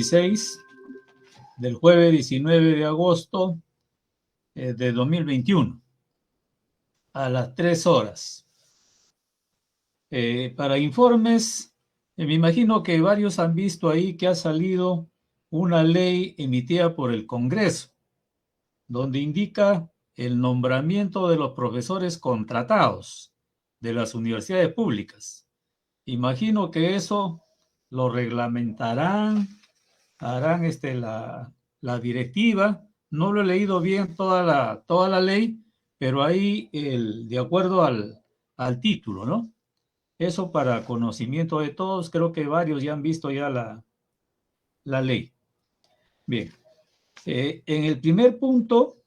16 del jueves 19 de agosto de 2021 a las 3 horas. Para informes, me imagino que varios han visto ahí que ha salido una ley emitida por el Congreso, donde indica el nombramiento de los profesores contratados de las universidades públicas. Imagino que eso lo reglamentarán, harán la directiva. No lo he leído bien toda la ley, pero ahí de acuerdo al título, ¿no? Eso para conocimiento de todos, creo que varios ya han visto ya la ley. Bien, en el primer punto,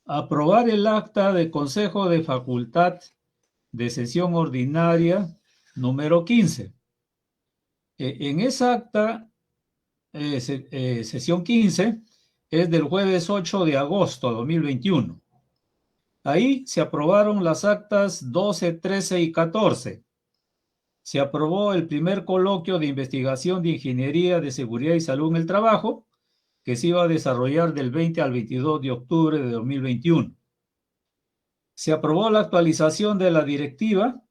aprobar el acta de Consejo de Facultad de sesión ordinaria número 15. En esa acta, sesión 15, es del jueves 8 de agosto de 2021. Ahí se aprobaron las actas 12, 13 y 14. Se aprobó el primer coloquio de investigación de Ingeniería de Seguridad y Salud en el Trabajo, que se iba a desarrollar del 20 al 22 de octubre de 2021. Se aprobó la actualización de la directiva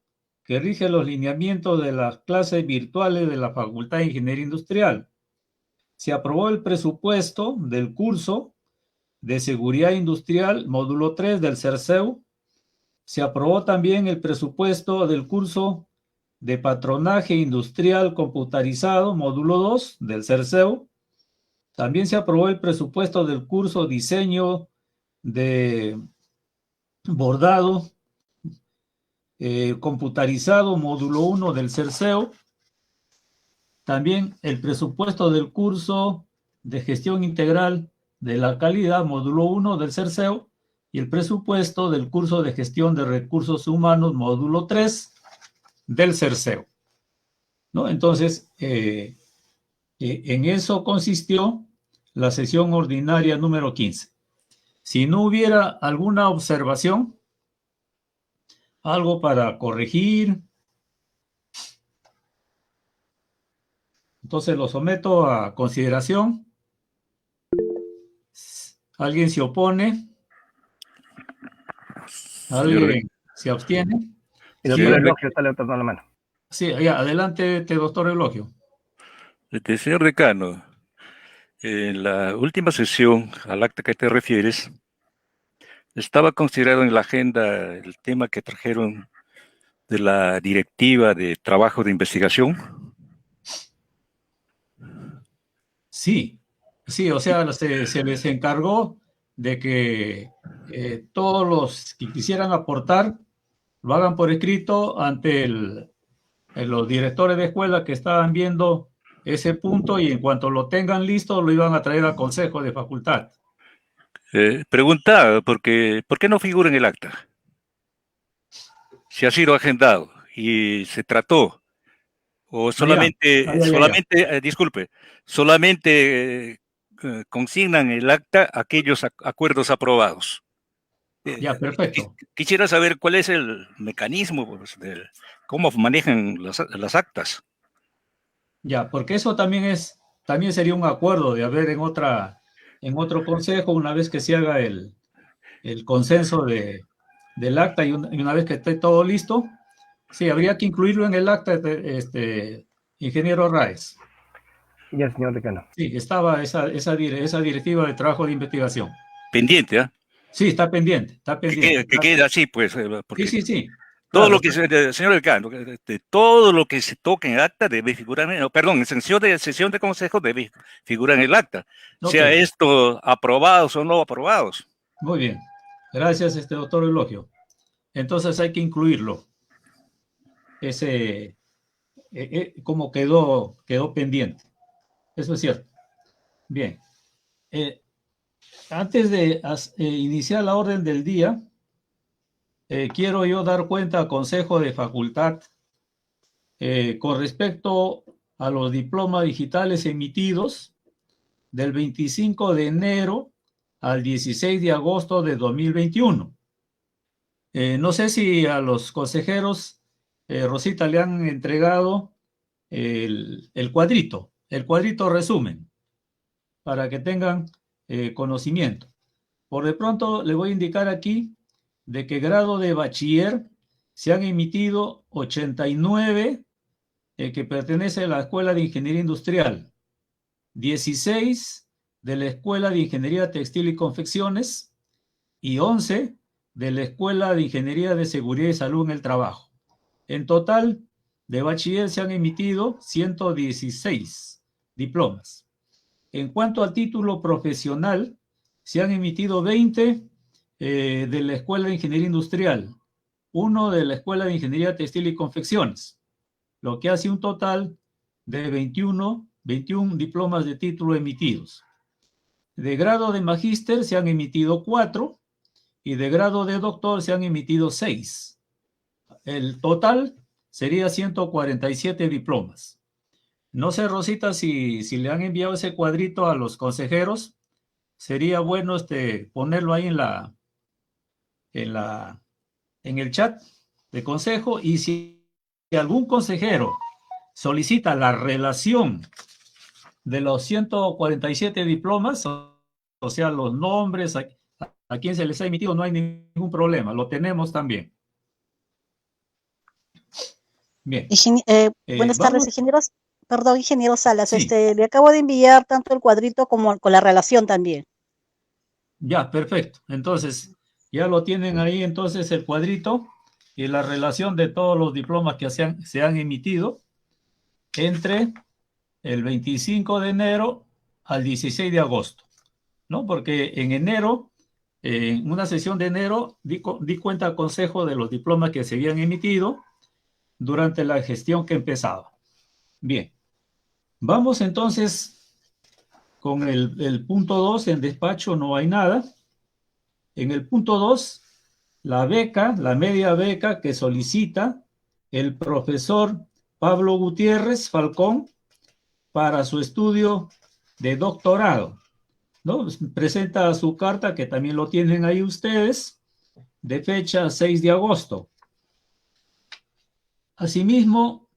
que rige los lineamientos de las clases virtuales de la Facultad de Ingeniería Industrial. Se aprobó el presupuesto del curso de Seguridad Industrial, módulo 3 del CERCEU. Se aprobó también el presupuesto del curso de Patronaje Industrial Computarizado, módulo 2 del CERCEU. También se aprobó el presupuesto del curso Diseño de Bordado Computarizado, módulo 1 del CERCEU. También el presupuesto del curso de Gestión Integral de la Calidad, módulo 1 del CERCEU, y el presupuesto del curso de Gestión de Recursos Humanos, módulo 3 del CERCEU, ¿no? Entonces, en eso consistió la sesión ordinaria número 15. Si no hubiera alguna observación, algo para corregir, entonces lo someto a consideración. ¿Alguien se opone? ¿Alguien se abstiene? El doctor Eulogio está levantando la mano. Sí, ya, adelante, doctor Eulogio. Señor decano, en la última sesión, al acta que te refieres, estaba considerado en la agenda el tema que trajeron de la directiva de trabajo de investigación. Sí, o sea, se les encargó de que todos los que quisieran aportar lo hagan por escrito ante los directores de escuela que estaban viendo ese punto, y en cuanto lo tengan listo lo iban a traer al Consejo de Facultad. Preguntaba, ¿por qué no figura en el acta? Si ha sido agendado y se trató, o solamente, disculpe, solamente consignan el acta aquellos acuerdos aprobados. Ya, perfecto. Quisiera saber cuál es el mecanismo, pues, cómo manejan las actas. Ya, porque eso también sería un acuerdo de haber en otro consejo, una vez que se haga el consenso del acta y una vez que esté todo listo. Sí, habría que incluirlo en el acta, ingeniero Raez. Ya, señor decano. Sí, estaba esa directiva de trabajo de investigación. Pendiente, ¿ah? Sí, está pendiente. Que quede así, pues. Porque sí. Todo claro, lo que, señor decano, todo lo que se toque en el acta debe figurar, en sesión de consejo debe figurar en el acta. Okay. Sea esto aprobados o no aprobados. Muy bien. Gracias, doctor Eulogio. Entonces hay que incluirlo. Como quedó pendiente. Eso es cierto. Bien. Antes de iniciar la orden del día, quiero yo dar cuenta al Consejo de Facultad con respecto a los diplomas digitales emitidos del 25 de enero al 16 de agosto de 2021. No sé si a los consejeros, Rosita, le han entregado el cuadrito resumen, para que tengan conocimiento. Por de pronto le voy a indicar aquí de que grado de bachiller se han emitido 89 que pertenece a la Escuela de Ingeniería Industrial, 16 de la Escuela de Ingeniería Textil y Confecciones y 11 de la Escuela de Ingeniería de Seguridad y Salud en el Trabajo. En total, de bachiller se han emitido 116 diplomas. En cuanto al título profesional, se han emitido 20 de la Escuela de Ingeniería Industrial, 1 de la Escuela de Ingeniería Textil y Confecciones, lo que hace un total de 21 diplomas de título emitidos. De grado de magíster se han emitido 4 y de grado de doctor se han emitido 6. El total sería 147 diplomas. No sé, Rosita, si le han enviado ese cuadrito a los consejeros, sería bueno ponerlo ahí en el chat de consejo, y si algún consejero solicita la relación de los 147 diplomas, o sea, los nombres, a quién se les ha emitido, no hay ningún problema, lo tenemos también. Bien. Buenas tardes, ingenieros. Perdón, ingeniero Salas, sí. Le acabo de enviar tanto el cuadrito como con la relación también. Ya, perfecto. Entonces, ya lo tienen ahí, entonces, el cuadrito y la relación de todos los diplomas que se han emitido entre el 25 de enero al 16 de agosto, ¿no? Porque en enero, en una sesión de enero, di cuenta al consejo de los diplomas que se habían emitido durante la gestión que empezaba. Bien, vamos entonces con el punto 2, en despacho no hay nada. En el punto 2, la media beca que solicita el profesor Pablo Gutiérrez Falcón para su estudio de doctorado, ¿no? Presenta su carta, que también lo tienen ahí ustedes, de fecha 6 de agosto. Asimismo,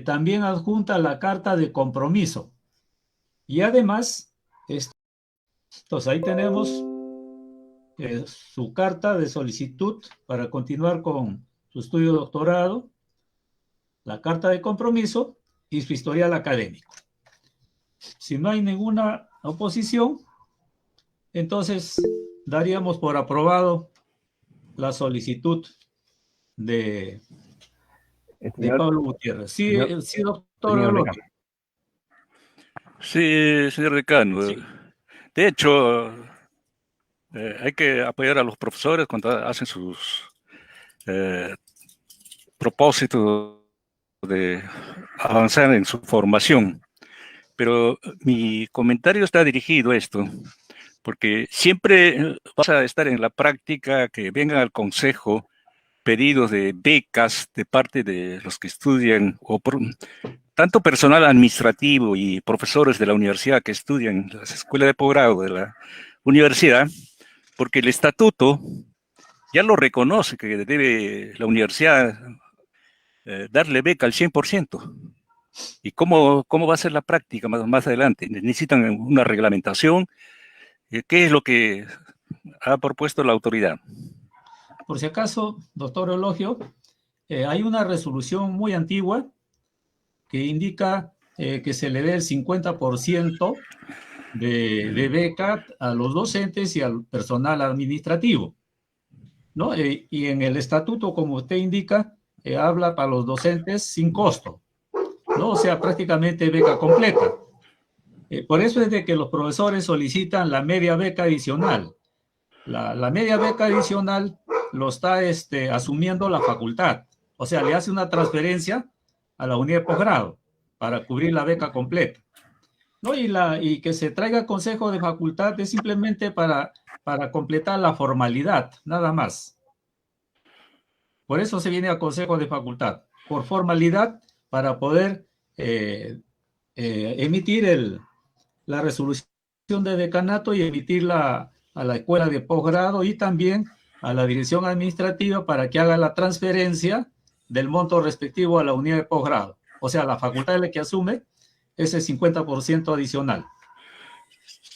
también adjunta la carta de compromiso. Y además, entonces ahí tenemos su carta de solicitud para continuar con su estudio de doctorado, la carta de compromiso y su historial académico. Si no hay ninguna oposición, entonces daríamos por aprobado la solicitud de Pablo Gutiérrez. Sí, sí, doctor. Sí, señor decano. Sí. De hecho, hay que apoyar a los profesores cuando hacen sus propósitos de avanzar en su formación. Pero mi comentario está dirigido a esto, porque siempre vas a estar en la práctica que vengan al consejo pedidos de becas de parte de los que estudian, tanto personal administrativo y profesores de la universidad que estudian en las escuelas de posgrado de la universidad, porque el estatuto ya lo reconoce que debe la universidad darle beca al 100%. ¿Y cómo va a ser la práctica más adelante? Necesitan una reglamentación. ¿Qué es lo que ha propuesto la autoridad? Por si acaso, doctor Eulogio, hay una resolución muy antigua que indica que se le dé el 50% de beca a los docentes y al personal administrativo, ¿no? Y en el estatuto, como usted indica, habla para los docentes sin costo, ¿no? O sea, prácticamente beca completa. Por eso es de que los profesores solicitan la media beca adicional. La media beca adicional lo está asumiendo la facultad. O sea, le hace una transferencia a la unidad de posgrado para cubrir la beca completa, ¿no? Y que se traiga consejo de facultad es simplemente para completar la formalidad, nada más. Por eso se viene a consejo de facultad, por formalidad, para poder emitir la resolución de decanato y emitirla a la escuela de posgrado y también a la dirección administrativa para que haga la transferencia del monto respectivo a la unidad de posgrado. O sea, la facultad es la que asume ese 50% adicional.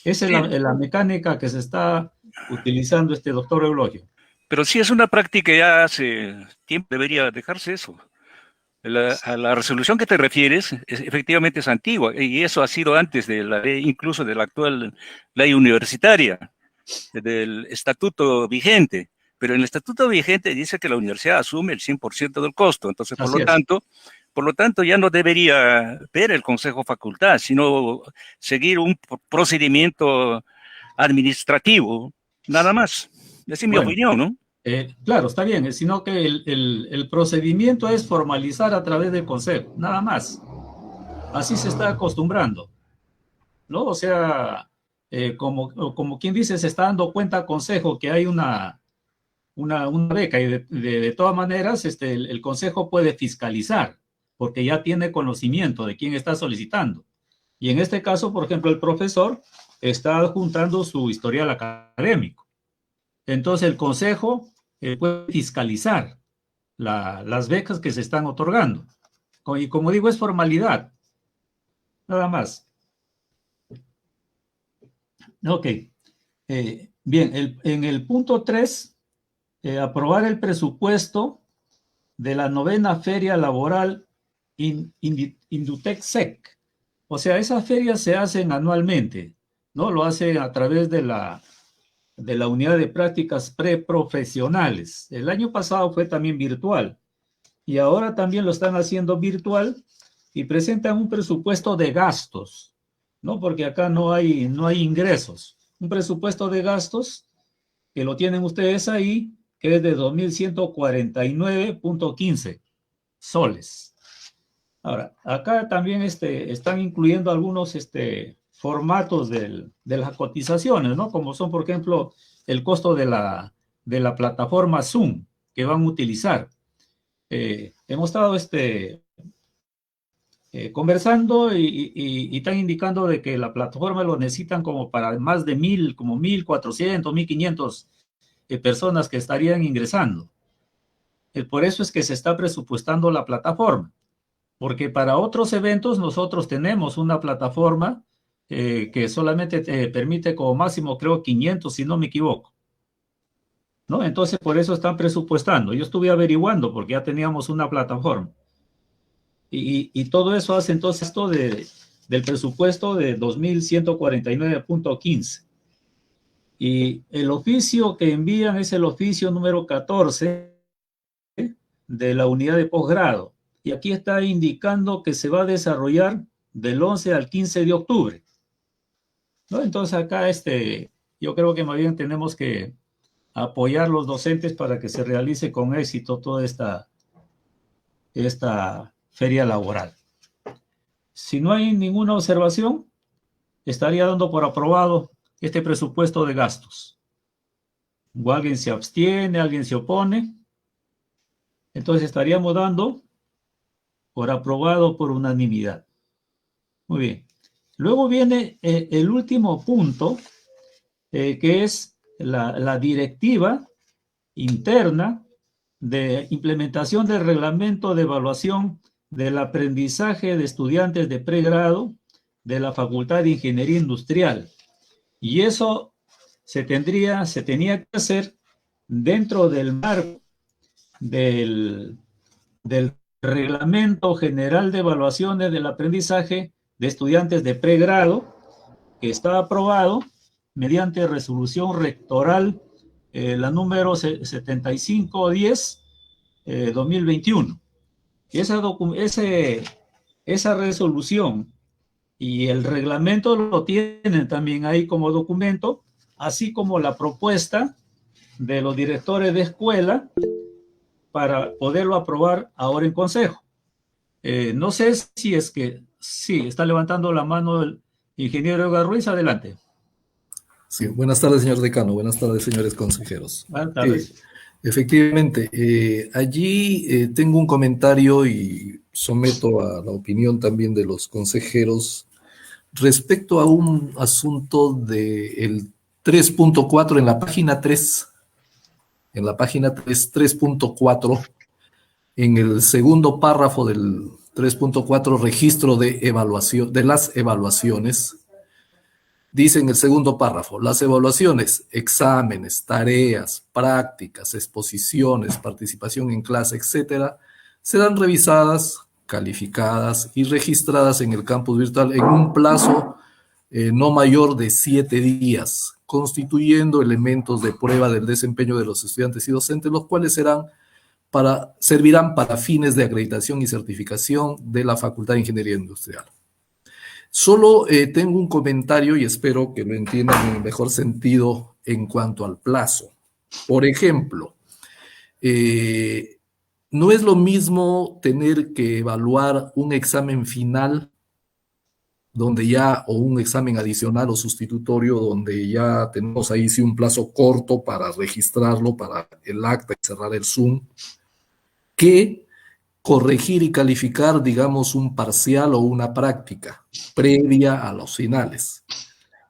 Esa es la mecánica que se está utilizando doctor Eulogio. Pero sí es una práctica, ya hace tiempo debería dejarse eso. A la resolución que te refieres efectivamente es antigua, y eso ha sido antes de la ley, incluso de la actual ley universitaria, del estatuto vigente. Pero en el estatuto vigente dice que la universidad asume el 100% del costo. Entonces, por lo tanto, ya no debería ver el Consejo Facultad, sino seguir un procedimiento administrativo, nada más. Esa es mi opinión, ¿no? Claro, está bien, sino que el procedimiento es formalizar a través del Consejo, nada más. Así se está acostumbrando, ¿no? O sea, como quien dice, se está dando cuenta al Consejo que hay una beca, y de todas maneras el Consejo puede fiscalizar, porque ya tiene conocimiento de quién está solicitando. Y en este caso, por ejemplo, el profesor está adjuntando su historial académico. Entonces el Consejo puede fiscalizar las becas que se están otorgando. Y como digo, es formalidad. Nada más. Ok. Bien, en el punto 3, aprobar el presupuesto de la 9ª Feria Laboral Indutec-SEC. O sea, esas ferias se hacen anualmente, ¿no? Lo hacen a través de la unidad de prácticas preprofesionales. El año pasado fue también virtual y ahora también lo están haciendo virtual y presentan un presupuesto de gastos, ¿no? Porque acá no hay ingresos. Un presupuesto de gastos que lo tienen ustedes ahí, que es de 2.149.15 soles. Ahora, acá también están incluyendo algunos formatos de las cotizaciones, ¿no? Como son, por ejemplo, el costo de la plataforma Zoom que van a utilizar. Hemos estado conversando y están indicando de que la plataforma lo necesitan como para más de 1.400, 1.500 personas que estarían ingresando. Por eso es que se está presupuestando la plataforma, porque para otros eventos nosotros tenemos una plataforma que solamente te permite como máximo, creo, 500, si no me equivoco, ¿no? Entonces, por eso están presupuestando. Yo estuve averiguando porque ya teníamos una plataforma. Y todo eso hace entonces esto del presupuesto de 2.149.15. Y el oficio que envían es el oficio número 14 de la unidad de posgrado. Y aquí está indicando que se va a desarrollar del 11 al 15 de octubre. ¿No? Entonces acá yo creo que más bien tenemos que apoyar a los docentes para que se realice con éxito toda esta feria laboral. Si no hay ninguna observación, estaría dando por aprobado este presupuesto de gastos. O alguien se abstiene, alguien se opone. Entonces estaríamos dando por aprobado por unanimidad. Muy bien. Luego viene el último punto, que es la directiva interna de implementación del reglamento de evaluación del aprendizaje de estudiantes de pregrado de la Facultad de Ingeniería Industrial. Y eso se tenía que hacer dentro del marco del Reglamento General de Evaluaciones del Aprendizaje de Estudiantes de Pregrado, que está aprobado mediante resolución rectoral, la número 7510-2021. Y esa resolución y el reglamento lo tienen también ahí como documento, así como la propuesta de los directores de escuela para poderlo aprobar ahora en consejo. No sé si es que sí, está levantando la mano el ingeniero Edgar Ruiz, adelante. Sí, buenas tardes, señor decano, buenas tardes, señores consejeros. Buenas tardes. Efectivamente, allí tengo un comentario y someto a la opinión también de los consejeros respecto a un asunto del 3.4 en la página 3. En la página 3, 3.4, en el segundo párrafo del 3.4, registro de evaluación, de las evaluaciones. Dice en el segundo párrafo, las evaluaciones, exámenes, tareas, prácticas, exposiciones, participación en clase, etcétera, serán revisadas, calificadas y registradas en el campus virtual en un plazo no mayor de 7 días, constituyendo elementos de prueba del desempeño de los estudiantes y docentes, los cuales servirán para fines de acreditación y certificación de la Facultad de Ingeniería Industrial. Solo tengo un comentario y espero que lo entiendan en el mejor sentido en cuanto al plazo. Por ejemplo, no es lo mismo tener que evaluar un examen final o un examen adicional o sustitutorio donde ya tenemos ahí sí un plazo corto para registrarlo para el acta y cerrar el Zoom, que corregir y calificar, digamos, un parcial o una práctica previa a los finales.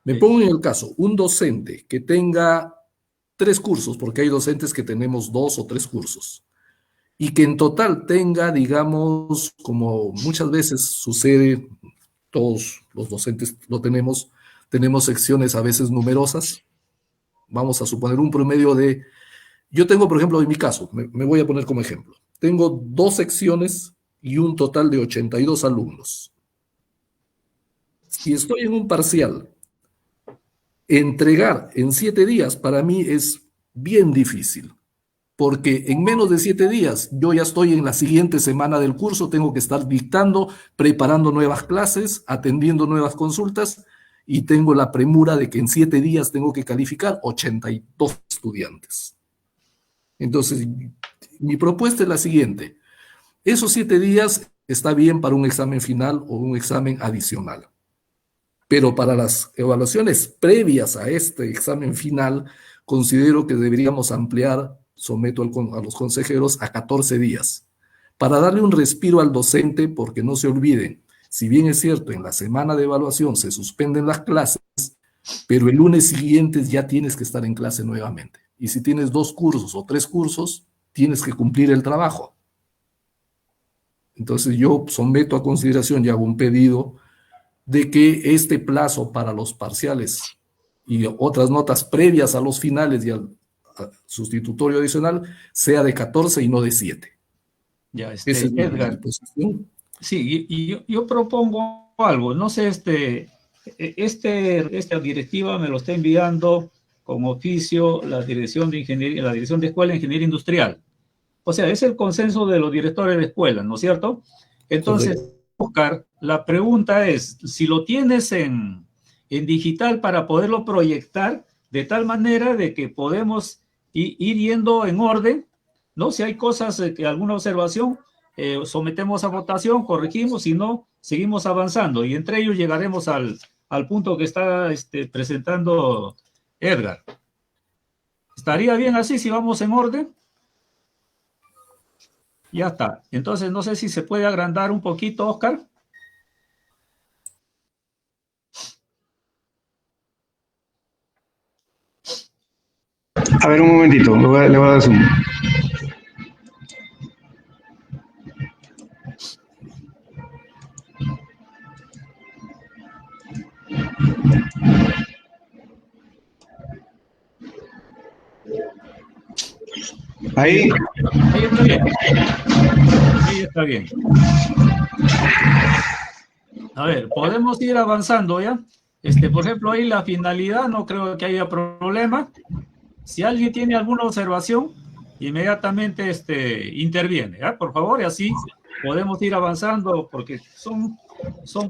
Me pongo en el caso, un docente que tenga 3 cursos, porque hay docentes que tenemos 2 o 3 cursos, y que en total tenga, digamos, como muchas veces sucede, todos los docentes lo tenemos secciones a veces numerosas, vamos a suponer un promedio de, yo tengo, por ejemplo, en mi caso, me voy a poner como ejemplo, tengo 2 secciones y un total de 82 alumnos. Si estoy en un parcial, entregar en 7 días para mí es bien difícil, porque en menos de 7 días yo ya estoy en la siguiente semana del curso, tengo que estar dictando, preparando nuevas clases, atendiendo nuevas consultas, y tengo la premura de que en 7 días tengo que calificar 82 estudiantes. Entonces, mi propuesta es la siguiente. Esos 7 días está bien para un examen final o un examen adicional. Pero para las evaluaciones previas a este examen final, considero que deberíamos ampliar, someto a los consejeros, a 14 días, para darle un respiro al docente, porque no se olviden, si bien es cierto, en la semana de evaluación se suspenden las clases, pero el lunes siguiente ya tienes que estar en clase nuevamente. Y si tienes 2 cursos o 3 cursos, tienes que cumplir el trabajo. Entonces yo someto a consideración y hago un pedido de que este plazo para los parciales y otras notas previas a los finales y al sustitutorio adicional sea de 14 y no de 7. Ya, Esa es Edgar. mi posición. Sí, yo propongo algo. No sé, esta directiva me lo está enviando con oficio la Dirección de Ingeniería, la Dirección de Escuela de Ingeniería Industrial. O sea, es el consenso de los directores de escuela, ¿no es cierto? Entonces, Oscar, la pregunta es, si lo tienes en digital para poderlo proyectar de tal manera de que podemos ir yendo en orden, ¿no? Si hay cosas, alguna observación, sometemos a votación, corregimos, si no, seguimos avanzando y entre ellos llegaremos al punto que está presentando Edgar. ¿Estaría bien así si vamos en orden? Ya está. Entonces, no sé si se puede agrandar un poquito, Oscar. A ver, un momentito, le voy a dar zoom. Ahí. Ahí está bien. Ahí está bien. A ver, podemos ir avanzando ya. Por ejemplo, ahí la finalidad, no creo que haya problema. Si alguien tiene alguna observación, inmediatamente interviene, ¿ya? Por favor, y así podemos ir avanzando, porque son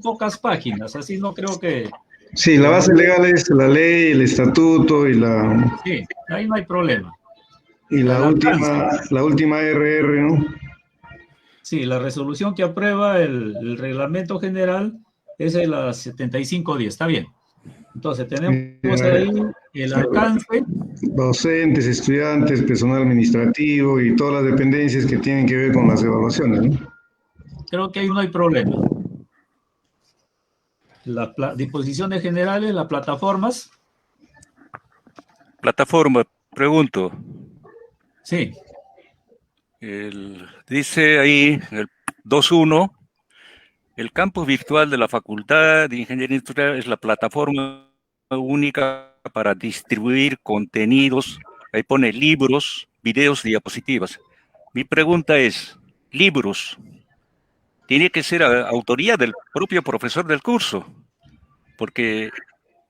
pocas páginas, así no creo que... Sí, la base legal es la ley, el estatuto y la... Sí, ahí no hay problema. Y la última RR, ¿no? Sí, la resolución que aprueba el reglamento general es de las 7510, está bien. Entonces tenemos ahí el alcance. Docentes, estudiantes, personal administrativo y todas las dependencias que tienen que ver con las evaluaciones, ¿no? Creo que ahí no hay problema. Las disposiciones generales, las plataformas. Plataforma, pregunto. Sí. Dice ahí el 2.1, el campus virtual de la Facultad de Ingeniería Industrial es la plataforma única para distribuir contenidos. Ahí pone libros, videos, diapositivas. Mi pregunta es, libros, tiene que ser autoría del propio profesor del curso, porque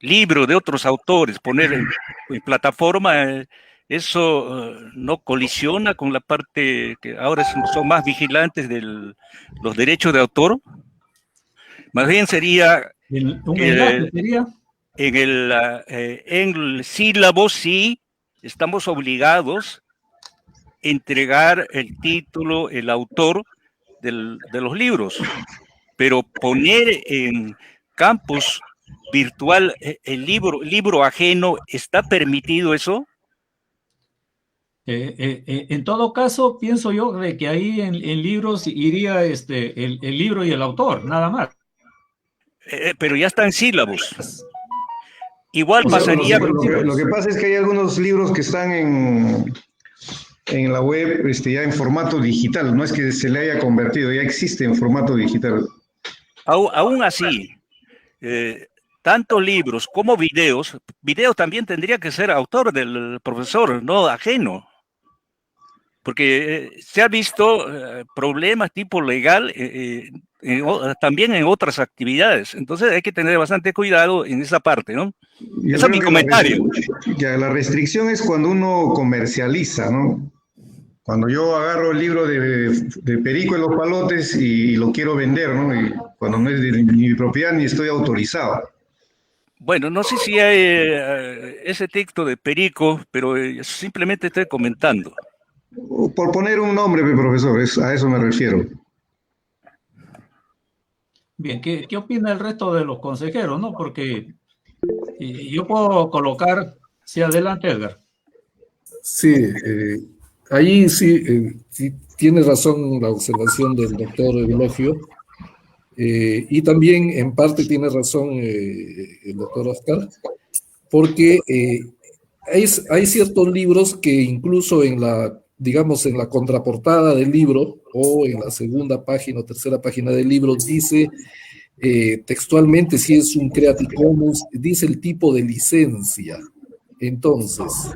libro de otros autores, poner en plataforma, eso no colisiona con la parte que ahora son más vigilantes de los derechos de autor. Más bien sería Un enlace sería. en el sílabo, sí, estamos obligados a entregar el título, el autor de los libros, pero poner en campus virtual el libro ajeno, ¿está permitido eso? En todo caso, pienso yo de que ahí en libros iría el libro y el autor, nada más. Pero ya está en sílabos. Igual O sea, pasaría. lo que pasa es que hay algunos libros que están en la web ya en formato digital, no es que se le haya convertido, ya existe en formato digital. Aún así, tanto libros como videos también tendría que ser autor del profesor, no ajeno. Porque se ha visto problemas tipo legal también en otras actividades. Entonces hay que tener bastante cuidado en esa parte, ¿no? Ese es mi comentario. La restricción es cuando uno comercializa, ¿no? Cuando yo agarro el libro de Perico en los Palotes y lo quiero vender, ¿no? Y cuando no es de mi propiedad ni estoy autorizado. Bueno, no sé si hay ese texto de Perico, pero simplemente estoy comentando. Por poner un nombre, profesor, a eso me refiero. Bien, ¿qué opina el resto de los consejeros, no? Porque yo puedo colocar, sí, adelante, Edgar. Sí, ahí sí, sí tiene razón la observación del doctor Eulogio, y también en parte tiene razón el doctor Oscar, porque hay ciertos libros que incluso en la, digamos, en la contraportada del libro o en la segunda página o tercera página del libro dice textualmente si es un Creative Commons, dice el tipo de licencia. Entonces,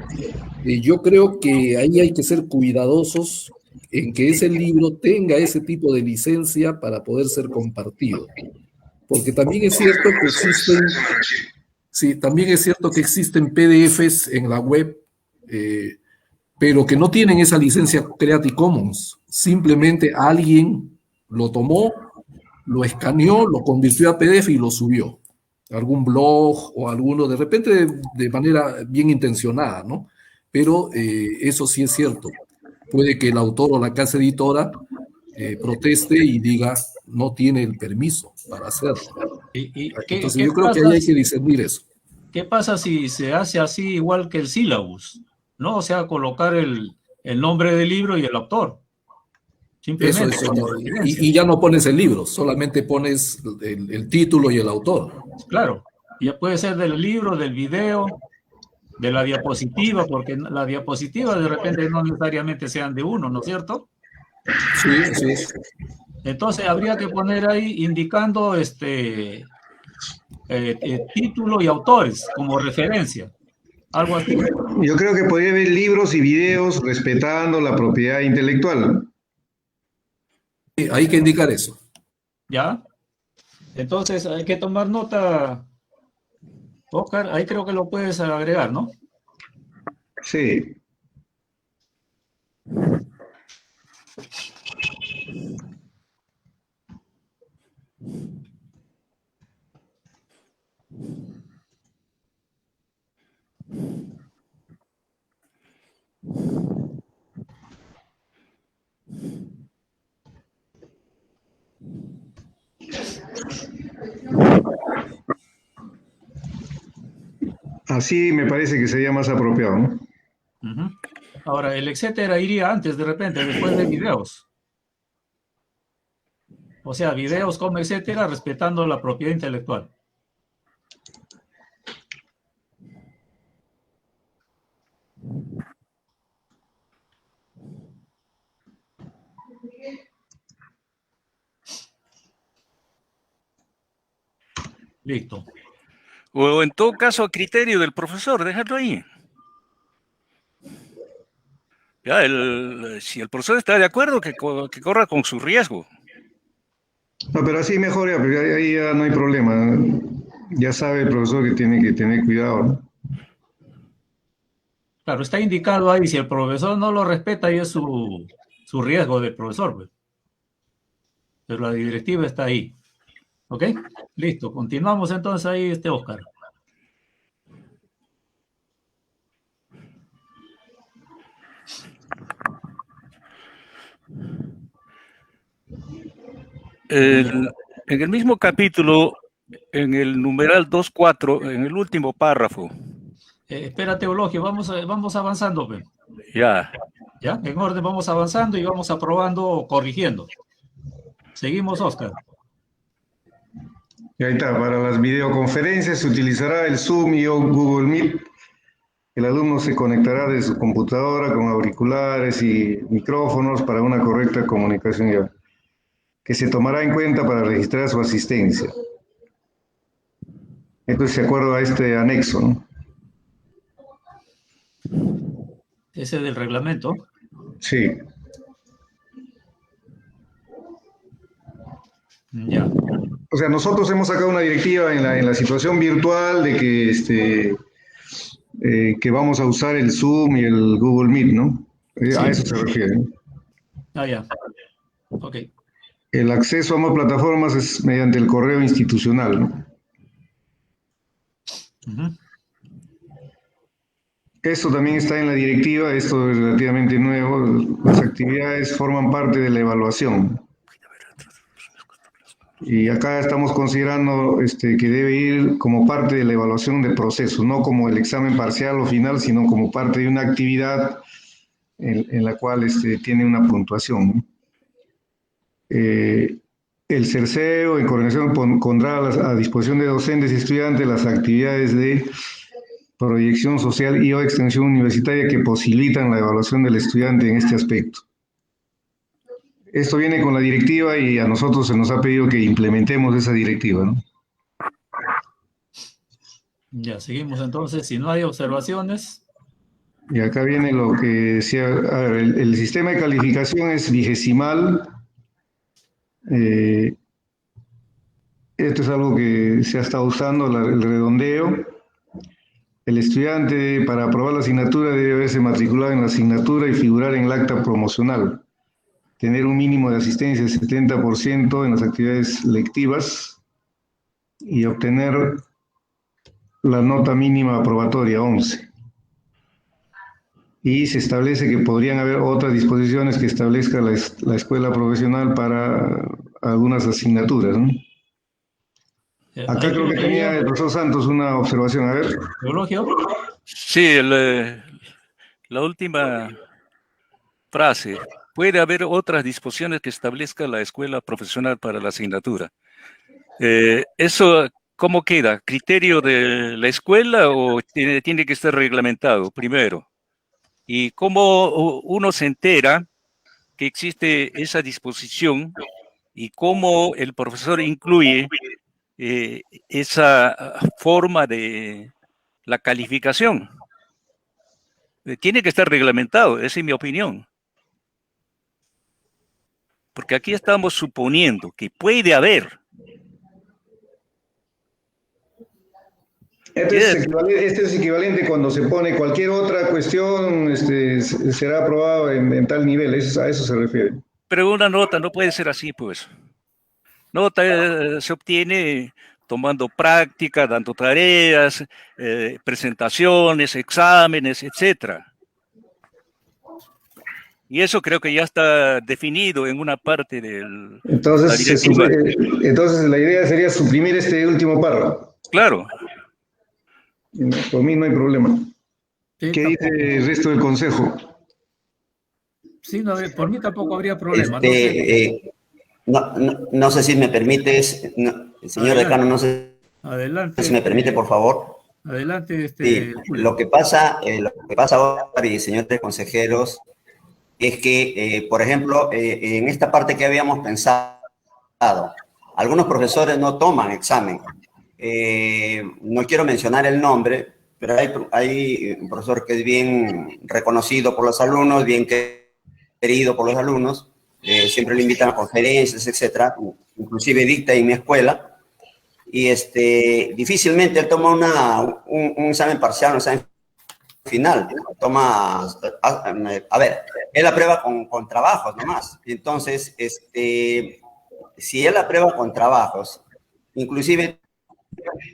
yo creo que ahí hay que ser cuidadosos en que ese libro tenga ese tipo de licencia para poder ser compartido. Porque también es cierto que existen, sí, también es cierto que existen PDFs en la web, pero que no tienen esa licencia Creative Commons. Simplemente alguien lo tomó, lo escaneó, lo convirtió a PDF y lo subió. Algún blog o alguno, de repente de manera bien intencionada, ¿no? Pero eso sí es cierto. Puede que el autor o la casa editora proteste y diga no tiene el permiso para hacerlo. Entonces yo creo que ahí hay que discernir eso. ¿Qué pasa si se hace así igual que el sílabus? ¿No? O sea, colocar el nombre del libro y el autor. Simplemente. Eso no, y ya no pones el libro, solamente pones el título y el autor. Claro, ya puede ser del libro, del video, de la diapositiva, porque las diapositivas de repente no necesariamente sean de uno, ¿no es cierto? Sí, así es. Entonces habría que poner ahí indicando título y autores como referencia, algo así. Yo creo que podría haber libros y videos respetando la propiedad intelectual. Hay que indicar eso. ¿Ya? Entonces hay que tomar nota, Oscar, ahí creo que lo puedes agregar, ¿no? Sí. Así me parece que sería más apropiado, ¿no? Ahora, el etcétera iría antes, de repente, después de videos. O sea, videos como etcétera, respetando la propiedad intelectual. Listo. O en todo caso, a criterio del profesor, déjalo ahí. Ya, si el profesor está de acuerdo, que corra con su riesgo. No, pero así mejor, ya, porque ahí ya no hay problema. Ya sabe el profesor que tiene que tener cuidado, ¿no? Claro, está indicado ahí, si el profesor no lo respeta, ahí es su riesgo de profesor, pues. Pero la directiva está ahí. ¿Ok? Listo. Continuamos entonces ahí, Oscar. En el mismo capítulo, en el numeral 2.4, en el último párrafo. Espérate, Eulogio, vamos avanzando, pues. Ya. Ya, en orden vamos avanzando y vamos aprobando o corrigiendo. Seguimos, Oscar. Y ahí está, para las videoconferencias se utilizará el Zoom y o Google Meet. El alumno se conectará de su computadora con auriculares y micrófonos para una correcta comunicación, ya, que se tomará en cuenta para registrar su asistencia. Esto es de acuerdo a este anexo, ¿no? Ese del reglamento. Sí. Ya. O sea, nosotros hemos sacado una directiva en la situación virtual de que vamos a usar el Zoom y el Google Meet, ¿no? Sí. A eso se refiere, ¿no? Ah, ya. Ok. El acceso a ambas plataformas es mediante el correo institucional, ¿no? Uh-huh. Esto también está en la directiva, esto es relativamente nuevo. Las actividades forman parte de la evaluación. Y acá estamos considerando que debe ir como parte de la evaluación del proceso, no como el examen parcial o final, sino como parte de una actividad en la cual tiene una puntuación, ¿no? El CERCEO, en coordinación, pondrá a disposición de docentes y estudiantes las actividades de proyección social y o extensión universitaria que posibilitan la evaluación del estudiante en este aspecto. Esto viene con la directiva y a nosotros se nos ha pedido que implementemos esa directiva, ¿no? Ya, seguimos entonces. Si no hay observaciones. Y acá viene lo que decía, a ver, el sistema de calificación es vigesimal. Esto es algo que se ha estado usando, el redondeo. El estudiante para aprobar la asignatura debe haberse matriculado en la asignatura y figurar en el acta promocional. Tener un mínimo de asistencia del 70% en las actividades lectivas y obtener la nota mínima aprobatoria, 11. Y se establece que podrían haber otras disposiciones que establezca la escuela profesional para algunas asignaturas, ¿no? Acá creo que tenía el profesor Santos una observación. A ver. ¿Eulogio? Sí, la última frase. Puede haber otras disposiciones que establezca la escuela profesional para la asignatura. ¿Eso cómo queda? ¿Criterio de la escuela o tiene que estar reglamentado primero? ¿Y cómo uno se entera que existe esa disposición y cómo el profesor incluye esa forma de la calificación? Tiene que estar reglamentado, esa es mi opinión. Porque aquí estamos suponiendo que puede haber. Este es equivalente cuando se pone cualquier otra cuestión, será aprobado en tal nivel, a eso se refiere. Pero una nota no puede ser así, pues. Nota se obtiene tomando práctica, dando tareas, presentaciones, exámenes, etcétera. Y eso creo que ya está definido en una parte del... Entonces la idea sería suprimir este último párrafo. Claro. Por mí no hay problema. Sí, ¿Qué dice el resto del consejo? Sí, no, por mí tampoco habría problema. No sé si me permites, señor decano, no sé adelante, si me permite, por favor. Adelante. Sí, lo que pasa ahora, y señores consejeros, es que, por ejemplo, en esta parte que habíamos pensado, algunos profesores no toman examen no quiero mencionar el nombre, pero hay un profesor que es bien reconocido por los alumnos, bien querido por los alumnos, siempre lo invitan a conferencias, etcétera, inclusive dicta en mi escuela, y difícilmente él toma un examen parcial, un examen final, toma, a ver, él aprueba con trabajos nomás. Entonces, si él aprueba con trabajos, inclusive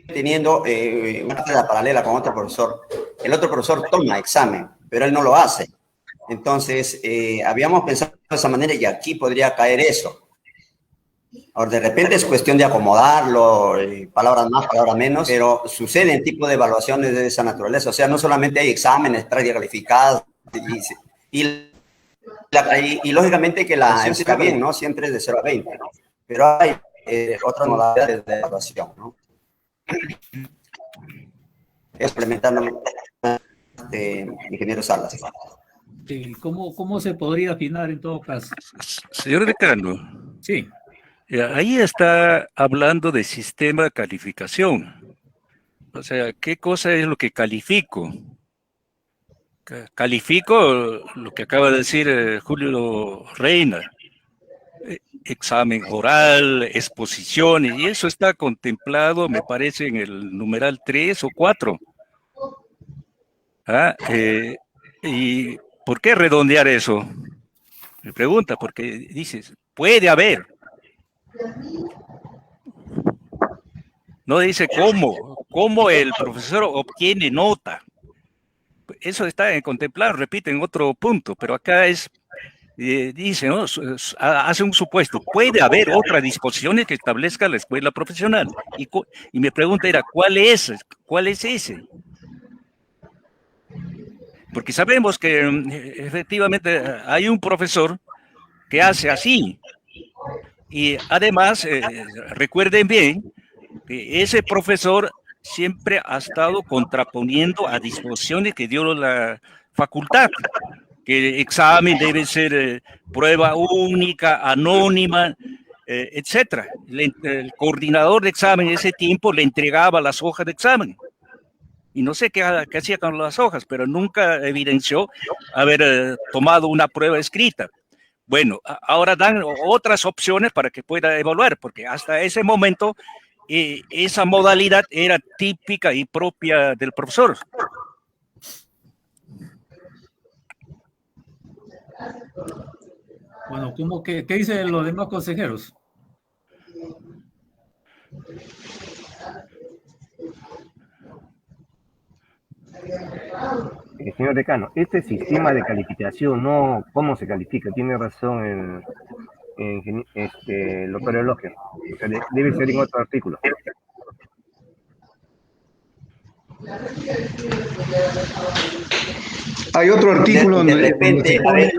teniendo una clase paralela con otro profesor, el otro profesor toma examen, pero él no lo hace. Entonces, habíamos pensado de esa manera y aquí podría caer eso. Ahora, de repente es cuestión de acomodarlo, palabras más, palabras menos, pero suceden tipo de evaluaciones de esa naturaleza. O sea, no solamente hay exámenes, prácticas calificadas, y lógicamente que la está bien, ¿no? Siempre es de 0 a 20, ¿no? Pero hay otras modalidades de evaluación, ¿no? Implementando ingeniero Salas. ¿Cómo se podría afinar en todo caso? Señor decano. Sí. Ahí está hablando de sistema de calificación. O sea, ¿qué cosa es lo que califico? Califico lo que acaba de decir Julio Reina. Examen oral, exposiciones, y eso está contemplado, me parece, en el numeral 3 o 4. ¿Y por qué redondear eso? Me pregunta, porque dices, puede haber. No dice cómo el profesor obtiene nota. Eso está contemplado, repito, en otro punto, pero acá dice, ¿no? Hace un supuesto, puede haber otras disposiciones que establezca la escuela profesional. Y mi pregunta era, ¿cuál es ese? Porque sabemos que efectivamente hay un profesor que hace así. Y además, recuerden bien, que ese profesor siempre ha estado contraponiendo a disposiciones que dio la facultad, que el examen debe ser prueba única, anónima, etcétera. El coordinador de examen en ese tiempo le entregaba las hojas de examen. Y no sé qué hacía con las hojas, pero nunca evidenció haber tomado una prueba escrita. Bueno, ahora dan otras opciones para que pueda evaluar, porque hasta ese momento esa modalidad era típica y propia del profesor. Bueno, ¿qué dicen los demás consejeros? Señor decano, este sistema de calificación, no cómo se califica, tiene razón el doctor Eulogio. O sea, debe ser en otro artículo. Hay otro artículo donde se pone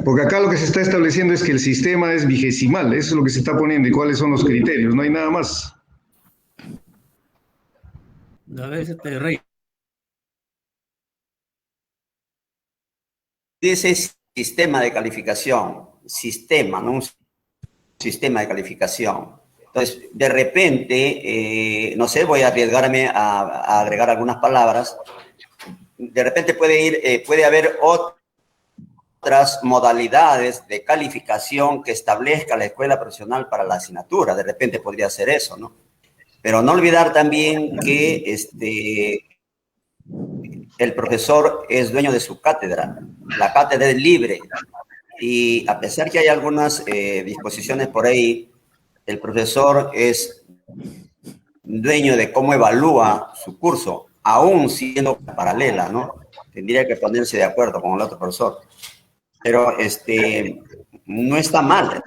porque acá lo que se está estableciendo es que el sistema es vigesimal, eso es lo que se está poniendo y cuáles son los criterios, no hay nada más. A ver, Rey. Ese sistema de calificación, ¿no? Un sistema de calificación. Entonces, de repente, no sé, voy a arriesgarme a agregar algunas palabras. De repente puede haber otras modalidades de calificación que establezca la escuela profesional para la asignatura. De repente podría ser eso, ¿no? Pero no olvidar también que el profesor es dueño de su cátedra. La cátedra es libre. Y a pesar que hay algunas disposiciones por ahí, el profesor es dueño de cómo evalúa su curso, aún siendo paralela, ¿no? Tendría que ponerse de acuerdo con el otro profesor. Pero no está mal.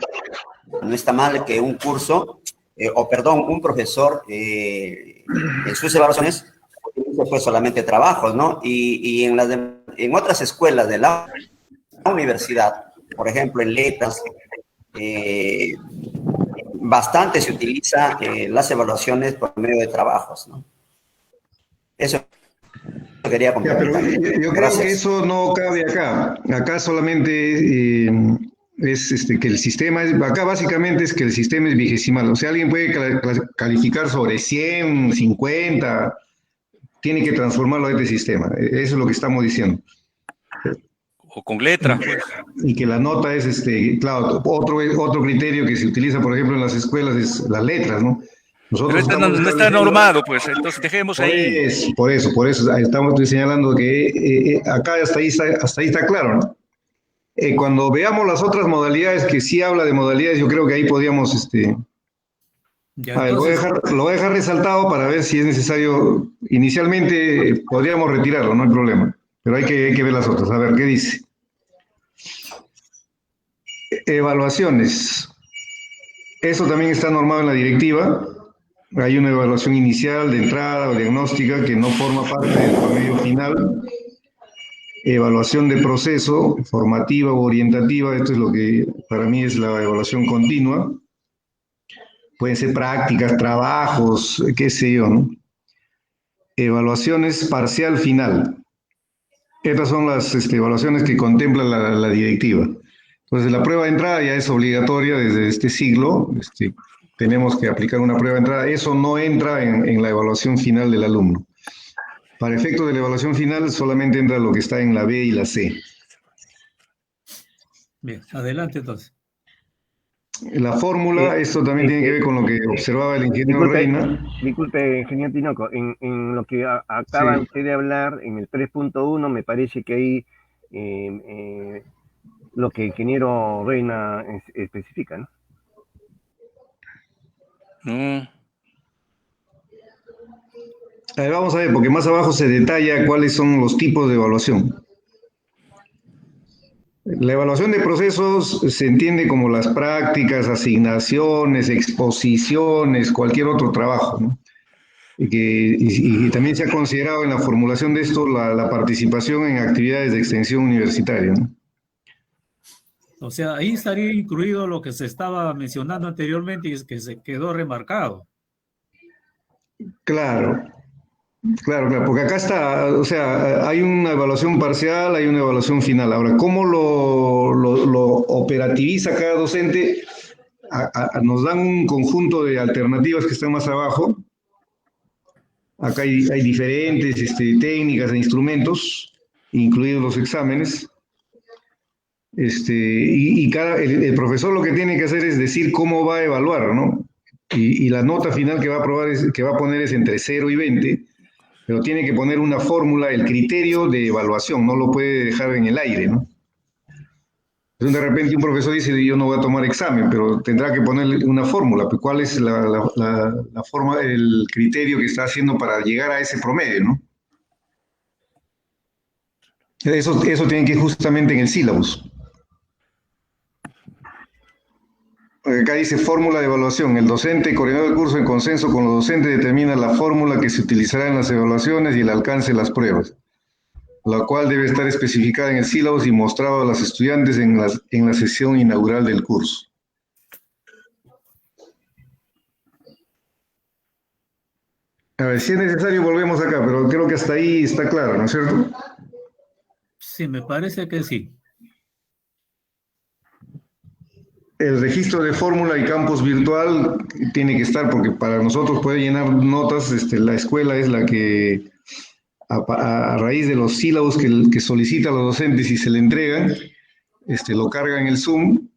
No está mal que un curso, un profesor en sus evaluaciones pues solamente trabajos, ¿no? Y en otras escuelas de la universidad, por ejemplo, en letras, bastante se utiliza las evaluaciones por medio de trabajos, ¿no? Eso quería complementar. Yo creo que eso no cabe acá. Acá solamente es que el sistema acá básicamente es que el sistema es vigesimal, o sea, alguien puede calificar sobre 100, 50, tiene que transformarlo a este sistema, eso es lo que estamos diciendo. O con letras, pues. Y que la nota es, claro, otro criterio que se utiliza, por ejemplo, en las escuelas es las letras, ¿no? Nosotros Pero no está normado, pues, entonces dejemos ahí. Por eso estamos señalando que acá hasta ahí está claro, ¿no? Cuando veamos las otras modalidades, que sí habla de modalidades, yo creo que ahí podríamos, Ya, entonces, lo voy a dejar resaltado para ver si es necesario. Inicialmente podríamos retirarlo, no hay problema, pero hay que ver las otras. A ver, ¿qué dice? Evaluaciones. Eso también está normado en la directiva. Hay una evaluación inicial de entrada o diagnóstica que no forma parte del promedio final. Evaluación de proceso, formativa o orientativa, esto es lo que para mí es la evaluación continua. Pueden ser prácticas, trabajos, qué sé yo, ¿no? Evaluaciones parcial final. Estas son las evaluaciones que contempla la directiva. Entonces, la prueba de entrada ya es obligatoria desde este siglo. Tenemos que aplicar una prueba de entrada. Eso no entra en la evaluación final del alumno. Para efectos de la evaluación final, solamente entra lo que está en la B y la C. bien, adelante entonces. La fórmula, esto también tiene que ver con lo que observaba el ingeniero Reina. Disculpe, ingeniero Tinoco, en lo que acaba usted de hablar, en el 3.1, me parece que ahí lo que el ingeniero Reina especifica, ¿no? A ver, vamos a ver, porque más abajo se detalla cuáles son los tipos de evaluación. La evaluación de procesos se entiende como las prácticas, asignaciones, exposiciones, cualquier otro trabajo, ¿no? Y también se ha considerado en la formulación de esto la participación en actividades de extensión universitaria, ¿no? O sea, ahí estaría incluido lo que se estaba mencionando anteriormente y es que se quedó remarcado. Claro, porque acá está, o sea, hay una evaluación parcial, hay una evaluación final. Ahora, ¿cómo lo operativiza cada docente? Nos dan un conjunto de alternativas que están más abajo. Acá hay diferentes técnicas e instrumentos, incluidos los exámenes. El profesor lo que tiene que hacer es decir cómo va a evaluar, ¿no? Y la nota final que va a aprobar que va a poner es entre 0 y 20, pero tiene que poner una fórmula, el criterio de evaluación, no lo puede dejar en el aire, ¿no? Entonces, de repente un profesor dice, yo no voy a tomar examen, pero tendrá que ponerle una fórmula, pues, ¿cuál es la forma, el criterio que está haciendo para llegar a ese promedio, ¿no? Eso tiene que ir justamente en el sílabus. Acá dice fórmula de evaluación. El docente y coordinador del curso en consenso con los docentes determina la fórmula que se utilizará en las evaluaciones y el alcance de las pruebas, la cual debe estar especificada en el sílabus y mostrado a los estudiantes en la sesión inaugural del curso. A ver, si es necesario volvemos acá, pero creo que hasta ahí está claro, ¿no es cierto? Sí, me parece que sí. El registro de fórmula y campus virtual tiene que estar, porque para nosotros puede llenar notas, la escuela es la que, a raíz de los sílabos que solicita a los docentes y se le entregan, lo carga en el Zoom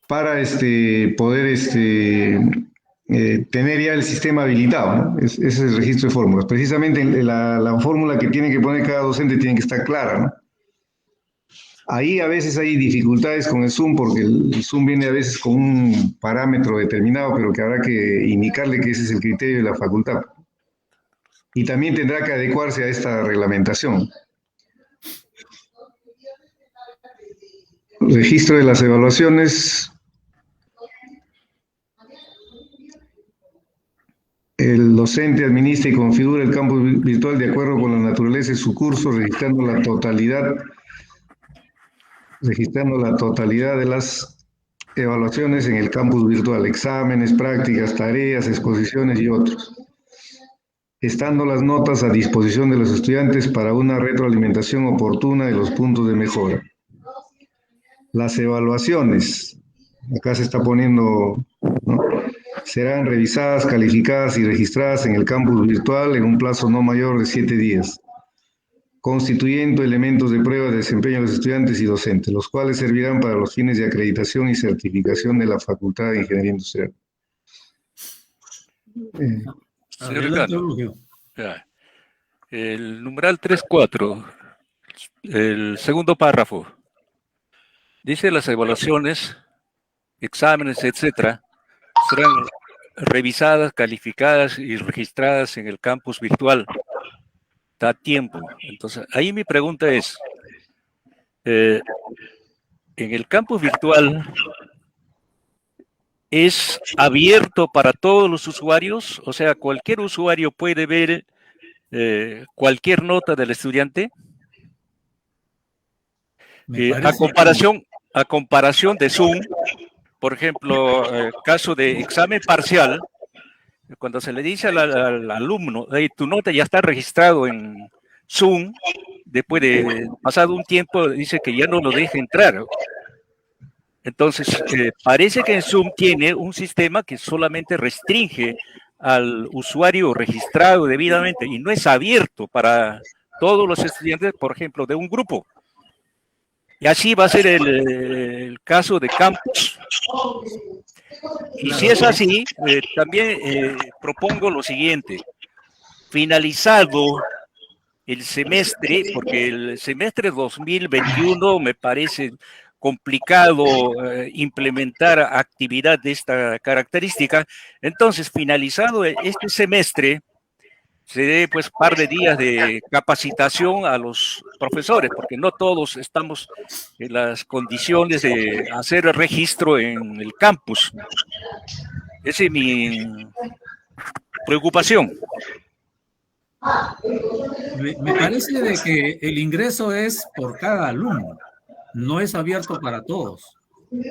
para poder tener ya el sistema habilitado, ¿no? Ese es el registro de fórmulas. Precisamente la fórmula que tiene que poner cada docente tiene que estar clara, ¿no? Ahí a veces hay dificultades con el Zoom, porque el Zoom viene a veces con un parámetro determinado, pero que habrá que indicarle que ese es el criterio de la facultad. Y también tendrá que adecuarse a esta reglamentación. Registro de las evaluaciones. El docente administra y configura el campus virtual de acuerdo con la naturaleza de su curso, registrando la totalidad de las evaluaciones en el campus virtual, exámenes, prácticas, tareas, exposiciones y otros. estando las notas a disposición de los estudiantes para una retroalimentación oportuna de los puntos de mejora. Las evaluaciones, acá se está poniendo, ¿no? Serán revisadas, calificadas y registradas en el campus virtual en un plazo no mayor de 7 días, constituyendo elementos de prueba de desempeño de los estudiantes y docentes, los cuales servirán para los fines de acreditación y certificación de la Facultad de Ingeniería Industrial. Señor Ricardo, el numeral 3.4, el segundo párrafo, dice las evaluaciones, exámenes, etcétera, serán revisadas, calificadas y registradas en el campus virtual. Da tiempo. Entonces, ahí mi pregunta es, en el campus virtual, ¿es abierto para todos los usuarios? O sea, ¿cualquier usuario puede ver cualquier nota del estudiante? A comparación de Zoom, por ejemplo, caso de examen parcial, cuando se le dice al alumno, tu nota ya está registrado en Zoom, después de pasado un tiempo dice que ya no lo deja entrar. Entonces, parece que en Zoom tiene un sistema que solamente restringe al usuario registrado debidamente y no es abierto para todos los estudiantes, por ejemplo, de un grupo. Y así va a ser el caso de campus. Y si es así, también propongo lo siguiente. Finalizado el semestre, porque el semestre 2021 me parece complicado implementar actividad de esta característica, entonces finalizado este semestre, se dé pues par de días de capacitación a los profesores, porque no todos estamos en las condiciones de hacer el registro en el campus. Esa es mi preocupación. Me parece de que el ingreso es por cada alumno, no es abierto para todos. En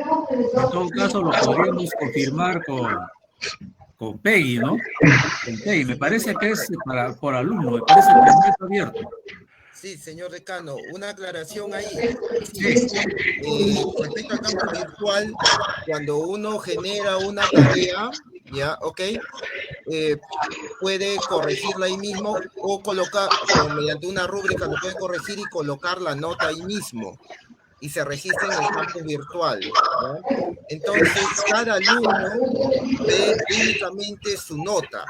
todo caso, lo podríamos confirmar con Peggy, ¿no? Con Peggy. Me parece que es por alumno, me parece que no es abierto. Sí, señor decano, una aclaración ahí. Sí. Respecto al campo virtual, cuando uno genera una tarea, ya, ok, puede corregirla ahí mismo o colocar, o mediante una rúbrica lo puede corregir y colocar la nota ahí mismo y se registra en el campo virtual, ¿no? Entonces, cada alumno ve únicamente su nota.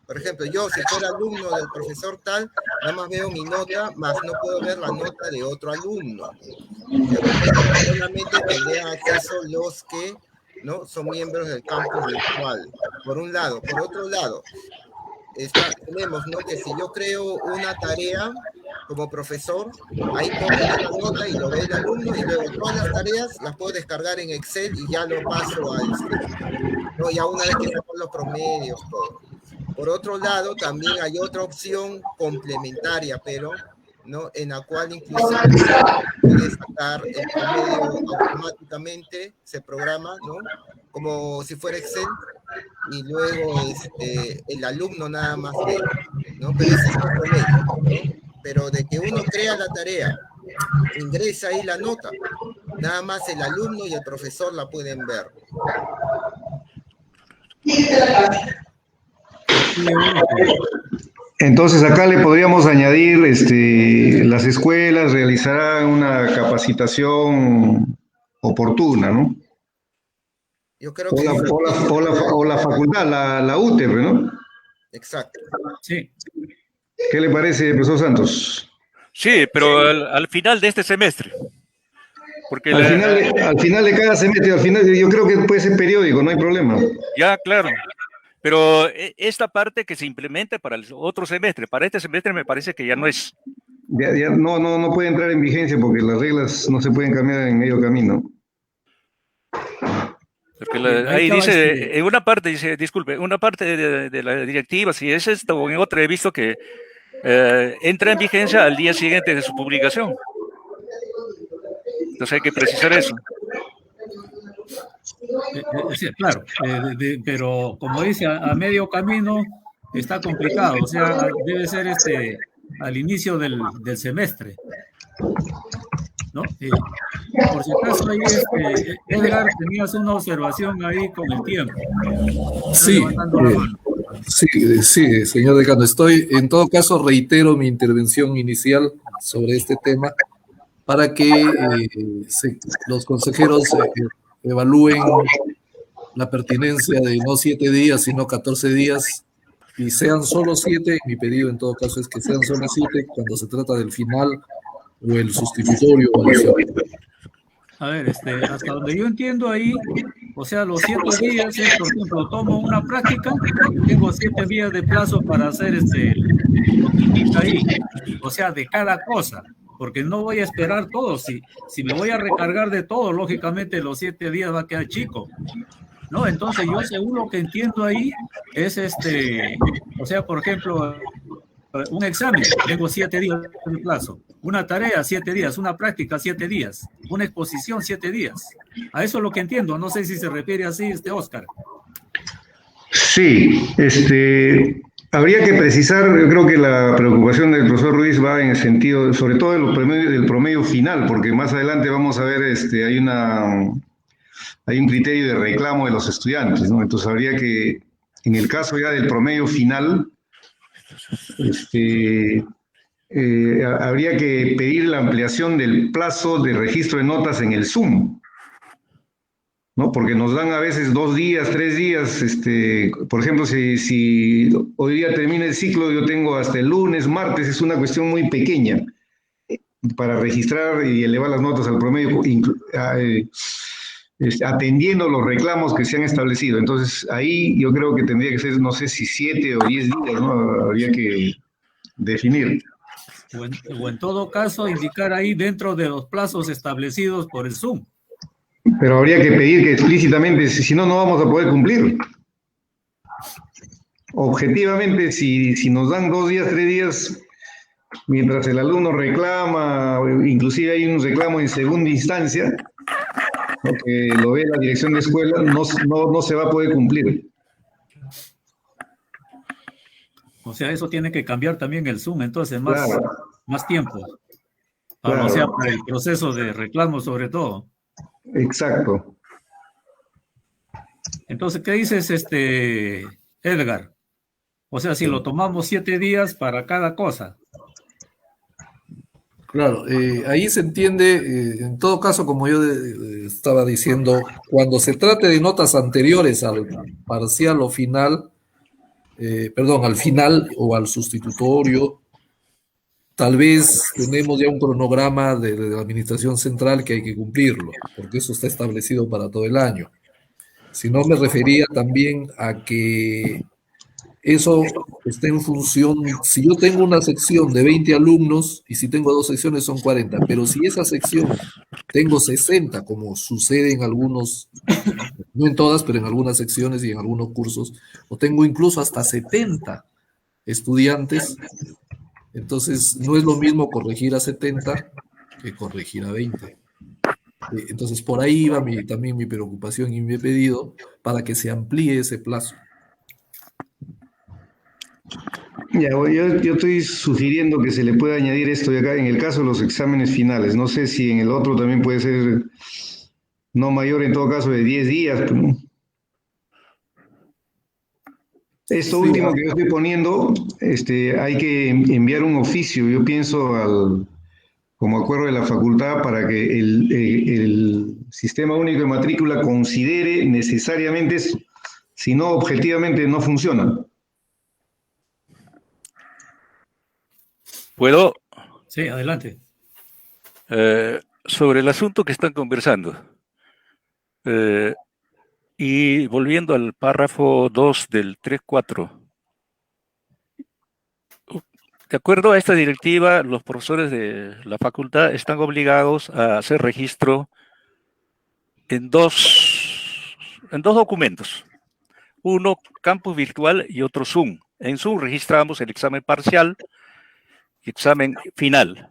Por ejemplo, yo si fuera alumno del profesor tal, nada más veo mi nota, más no puedo ver la nota de otro alumno. Solamente tendrían acceso los que no son miembros del campus virtual, por un lado. Por otro lado, tenemos, ¿no?, que si yo creo una tarea como profesor, ahí pongo la nota y lo ve el alumno, y luego todas las tareas las puedo descargar en Excel y ya lo paso al ¿no? Ya una vez que saco los promedios, todo. Por otro lado, también hay otra opción complementaria, pero ¿no?, en la cual inclusive puede sacar el promedio automáticamente, se programa, ¿no?, como si fuera Excel, y luego el alumno nada más ve, ¿no? Pero ese es el promedio, ¿no? Pero de que uno crea la tarea, ingresa ahí la nota, nada más el alumno y el profesor la pueden ver. Entonces acá le podríamos añadir, las escuelas realizarán una capacitación oportuna, ¿no? Yo creo que o la facultad, la UTEP, ¿no? Exacto. Sí. ¿Qué le parece, profesor Santos? Sí, pero al final de este semestre. Porque al final de cada semestre, al final, yo creo que puede ser periódico, no hay problema. Ya, claro. Pero esta parte que se implementa para el otro semestre, para este semestre me parece que ya no es. Ya no puede entrar en vigencia porque las reglas no se pueden cambiar en medio camino. Porque ahí dice, en una parte dice, disculpe, en una parte de la directiva, si es esto o en otra, he visto que entra en vigencia al día siguiente de su publicación. Entonces hay que precisar eso. Sí, claro, pero como dice, a medio camino está complicado, o sea, debe ser al inicio del semestre, ¿no? Por si acaso ahí, Edgar, tenías una observación ahí con el tiempo. Sí, Levantando la mano. sí, señor decano. En todo caso, reitero mi intervención inicial sobre este tema para que los consejeros evalúen la pertinencia de no 7 días, sino 14 días, y sean solo 7. Mi pedido en todo caso es que sean solo 7 cuando se trata del final o el sustitutorio o evaluación. A ver, hasta donde yo entiendo ahí, o sea, los 7 días es, por ejemplo, tomo una práctica, tengo 7 días de plazo para hacer lo que indica ahí, o sea, de cada cosa, porque no voy a esperar todo. Si me voy a recargar de todo, lógicamente los 7 días va a quedar chico, ¿no? Entonces yo, según lo que entiendo ahí, es o sea, por ejemplo, un examen, tengo 7 días de plazo, una tarea 7 días, una práctica 7 días, una exposición 7 días. A eso es lo que entiendo, no sé si se refiere así, Oscar. Sí, habría que precisar, yo creo que la preocupación del profesor Ruiz va en el sentido, sobre todo del promedio final, porque más adelante vamos a ver, hay un criterio de reclamo de los estudiantes, ¿no? Entonces habría que, en el caso ya del promedio final, habría que pedir la ampliación del plazo de registro de notas en el Zoom, ¿no? Porque nos dan a veces 2 días, 3 días, por ejemplo, si hoy día termina el ciclo, yo tengo hasta el lunes, martes, es una cuestión muy pequeña para registrar y elevar las notas al promedio, atendiendo los reclamos que se han establecido. Entonces, ahí yo creo que tendría que ser, no sé si 7 o 10 días, ¿no? Habría que definir. O en todo caso, indicar ahí dentro de los plazos establecidos por el Zoom. Pero habría que pedir que explícitamente, si no, no vamos a poder cumplir. Objetivamente, si nos dan 2 días, 3 días, mientras el alumno reclama, inclusive hay un reclamo en segunda instancia, ¿no? Que lo ve la dirección de escuela, no se va a poder cumplir. O sea, eso tiene que cambiar también el Zoom, entonces Claro. más tiempo. Claro. O sea, por el proceso de reclamo sobre todo. Exacto. Entonces, ¿qué dices, Edgar? O sea, si lo tomamos 7 días para cada cosa. Claro, ahí se entiende, en todo caso, como yo estaba diciendo, cuando se trate de notas anteriores al parcial o final, al final o al sustitutorio, tal vez tenemos ya un cronograma de la administración central que hay que cumplirlo, porque eso está establecido para todo el año. Si no, me refería también a que eso está en función, si yo tengo una sección de 20 alumnos y si tengo 2 secciones son 40, pero si esa sección tengo 60, como sucede en algunos, no en todas, pero en algunas secciones y en algunos cursos, o tengo incluso hasta 70 estudiantes, entonces no es lo mismo corregir a 70 que corregir a 20. Entonces por ahí va también mi preocupación y mi pedido para que se amplíe ese plazo. Ya, yo estoy sugiriendo que se le pueda añadir esto de acá en el caso de los exámenes finales. No sé si en el otro también puede ser no mayor en todo caso de 10 días. ¿No? Esto último que yo estoy poniendo, hay que enviar un oficio, yo pienso, como acuerdo de la facultad para que el Sistema Único de Matrícula considere necesariamente eso. Si no, objetivamente no funciona. ¿Puedo? Sí, adelante. Sobre el asunto que están conversando. Y volviendo al párrafo 2 del 3.4. De acuerdo a esta directiva, los profesores de la facultad están obligados a hacer registro en dos documentos. Uno, campus virtual, y otro, Zoom. En Zoom registramos el examen parcial y examen final.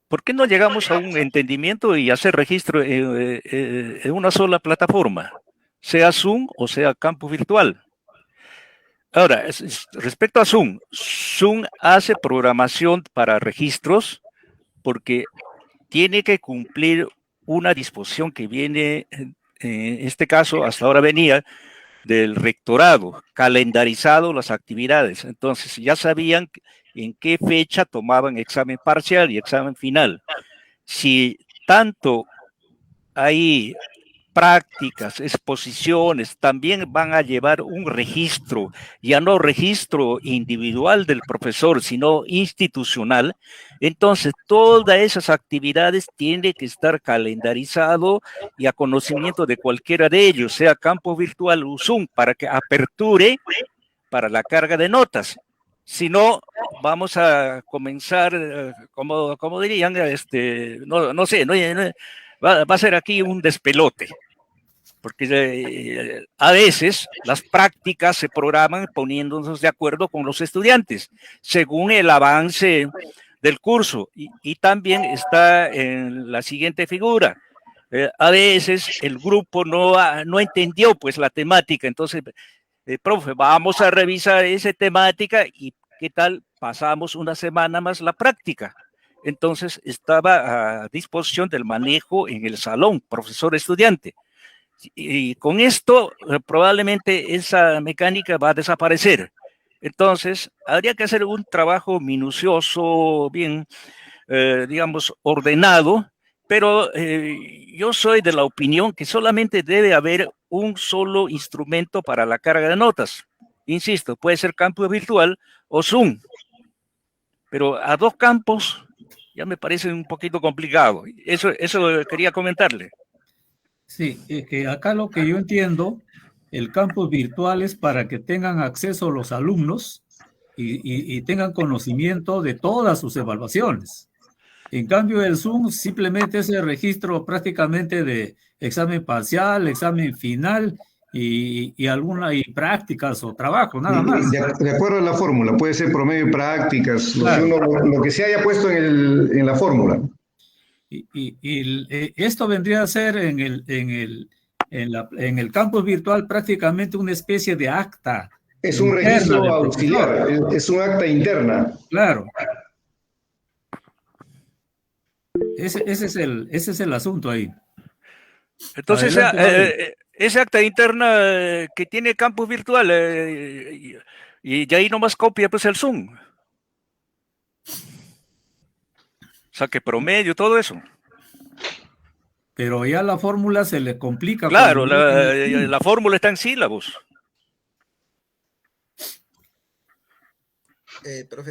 ¿Por qué no llegamos a un entendimiento y hacer registro en una sola plataforma? sea Zoom o sea campus virtual. Ahora, respecto a Zoom, Zoom hace programación para registros porque tiene que cumplir una disposición que viene, en este caso, hasta ahora venía del rectorado, calendarizado las actividades. Entonces, ya sabían en qué fecha tomaban examen parcial y examen final. Si tanto hay prácticas, exposiciones, también van a llevar un registro, ya no registro individual del profesor, sino institucional. Entonces, todas esas actividades tienen que estar calendarizado y a conocimiento de cualquiera de ellos, sea campo virtual o Zoom, para que aperture para la carga de notas. Si no, vamos a comenzar, como dirían, no sé, va a ser aquí un despelote, porque a veces las prácticas se programan poniéndonos de acuerdo con los estudiantes, según el avance del curso, y también está en la siguiente figura. A veces el grupo no entendió pues la temática, entonces, profe, vamos a revisar esa temática y ¿qué tal? Pasamos una semana más la práctica. Entonces estaba a disposición del manejo en el salón, profesor-estudiante. Y con esto probablemente esa mecánica va a desaparecer. Entonces habría que hacer un trabajo minucioso, bien, digamos, ordenado, pero yo soy de la opinión que solamente debe haber un solo instrumento para la carga de notas. Insisto, puede ser campo virtual o Zoom, pero a dos campos ya me parece un poquito complicado. Eso quería comentarle. Sí, es que acá lo que yo entiendo, el campus virtual es para que tengan acceso los alumnos y tengan conocimiento de todas sus evaluaciones. En cambio, el Zoom simplemente es el registro prácticamente de examen parcial, examen final y prácticas o trabajo, nada más. De acuerdo a la fórmula, puede ser promedio de prácticas, claro. Lo que se haya puesto en la fórmula. Esto vendría a ser en el campus virtual prácticamente una especie de acta. Es un registro auxiliar, es un acta interna. Claro. Ese es el asunto ahí. Entonces, esa acta interna que tiene campus virtual y de ahí nomás copia pues el Zoom. Saque promedio, todo eso. Pero ya la fórmula se le complica. Claro, la fórmula está en sílabos.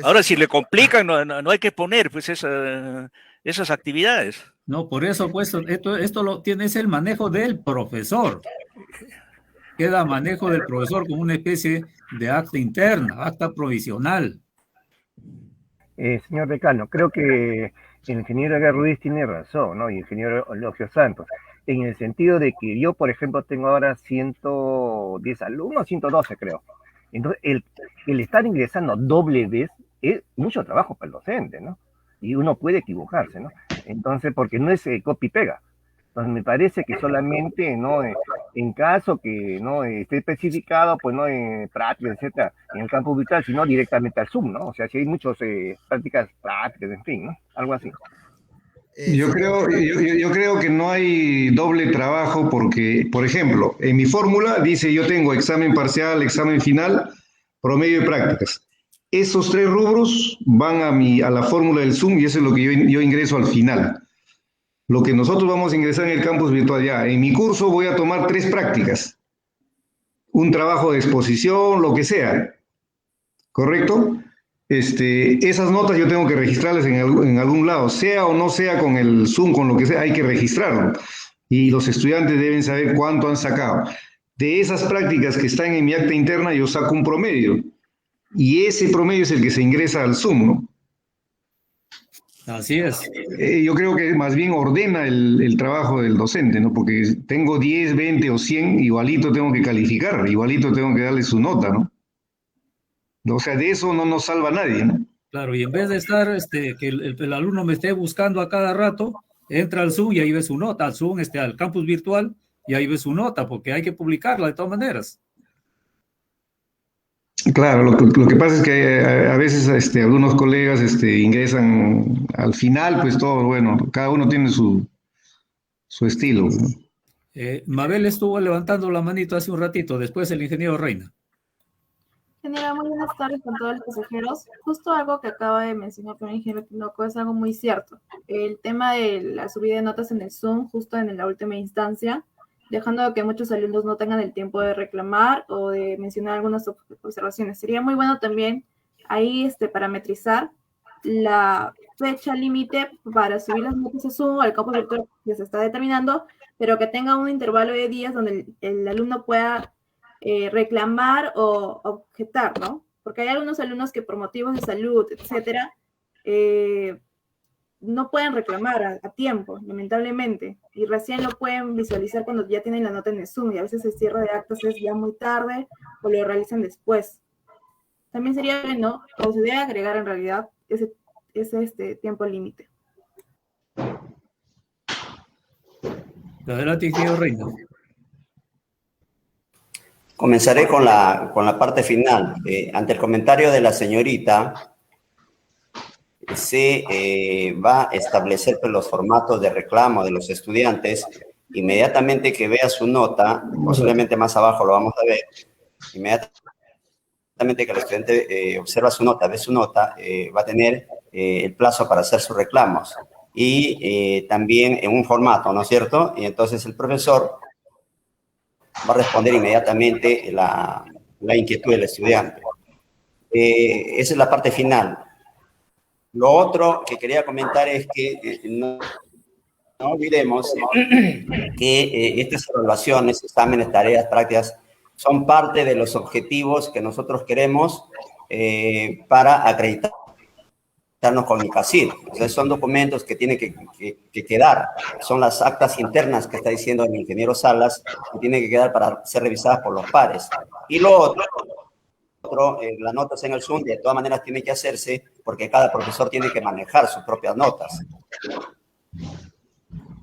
Ahora, si le complican, no hay que poner pues esas actividades. No, por eso pues esto lo tiene, es el manejo del profesor. Queda manejo del profesor como una especie de acta interna, acta provisional. Señor decano, creo que el ingeniero Edgar Ruiz tiene razón, ¿no? Y el ingeniero Eulogio Santos, en el sentido de que yo, por ejemplo, tengo ahora 110 alumnos, 112 creo. Entonces, el estar ingresando doble vez es mucho trabajo para el docente, ¿no? Y uno puede equivocarse, ¿no? Entonces, porque no es copy-pega. Entonces, me parece que solamente, ¿no? En caso que no esté especificado, pues no en prácticas, etcétera, en el campo virtual, sino directamente al Zoom, ¿no? O sea, si hay muchas prácticas, en fin, ¿no? Algo así. Yo creo que no hay doble trabajo porque, por ejemplo, en mi fórmula dice yo tengo examen parcial, examen final, promedio de prácticas. Esos tres rubros van a la fórmula del Zoom y eso es lo que yo ingreso al final. Lo que nosotros vamos a ingresar en el campus virtual ya. En mi curso voy a tomar 3 prácticas. Un trabajo de exposición, lo que sea. ¿Correcto? Esas notas yo tengo que registrarlas en algún lado, sea o no sea con el Zoom, con lo que sea, hay que registrarlo. Y los estudiantes deben saber cuánto han sacado. De esas prácticas que están en mi acta interna, yo saco un promedio. Y ese promedio es el que se ingresa al Zoom, ¿no? Así es. Yo creo que más bien ordena el trabajo del docente, ¿no? Porque tengo 10, 20 o 100, igualito tengo que calificar, igualito tengo que darle su nota, ¿no? O sea, de eso no nos salva nadie, ¿no? Claro, y en vez de estar, que el alumno me esté buscando a cada rato, entra al Zoom y ahí ve su nota, al Zoom, al campus virtual, y ahí ves su nota, porque hay que publicarla de todas maneras. Claro, lo que pasa es que a veces algunos colegas ingresan al final, pues todo, bueno, cada uno tiene su estilo, ¿no? Mabel estuvo levantando la manito hace un ratito, después el ingeniero Reina. Ingeniero, muy buenas tardes con todos los pasajeros. Justo algo que acaba de mencionar el ingeniero Tinoco es algo muy cierto. El tema de la subida de notas en el Zoom, justo en la última instancia, dejando que muchos alumnos no tengan el tiempo de reclamar o de mencionar algunas observaciones. Sería muy bueno también ahí parametrizar la fecha límite para subir las notas a Zoom al campo virtual que se está determinando, pero que tenga un intervalo de días donde el alumno pueda reclamar o objetar, ¿no? Porque hay algunos alumnos que por motivos de salud, etcétera, no pueden reclamar a tiempo, lamentablemente, y recién lo pueden visualizar cuando ya tienen la nota en el Zoom, y a veces el cierre de actas es ya muy tarde o lo realizan después. También sería bueno, o se debe agregar en realidad, ese tiempo límite. Adelante, ingeniero Reina. Comenzaré con la parte final. Ante el comentario de la señorita, se va a establecer pues, los formatos de reclamo de los estudiantes. Inmediatamente que vea su nota, posiblemente más abajo lo vamos a ver, inmediatamente que el estudiante observa su nota, ve su nota, va a tener el plazo para hacer sus reclamos. Y también en un formato, ¿no es cierto? Y entonces el profesor va a responder inmediatamente la inquietud del estudiante. Esa es la parte final. Lo otro que quería comentar es que no olvidemos que estas evaluaciones, exámenes, tareas, prácticas, son parte de los objetivos que nosotros queremos para acreditarnos con el CACID. Entonces son documentos que tienen que quedar, son las actas internas que está diciendo el ingeniero Salas, que tienen que quedar para ser revisadas por los pares. Y lo otro, las notas en el Zoom de todas maneras tienen que hacerse porque cada profesor tiene que manejar sus propias notas.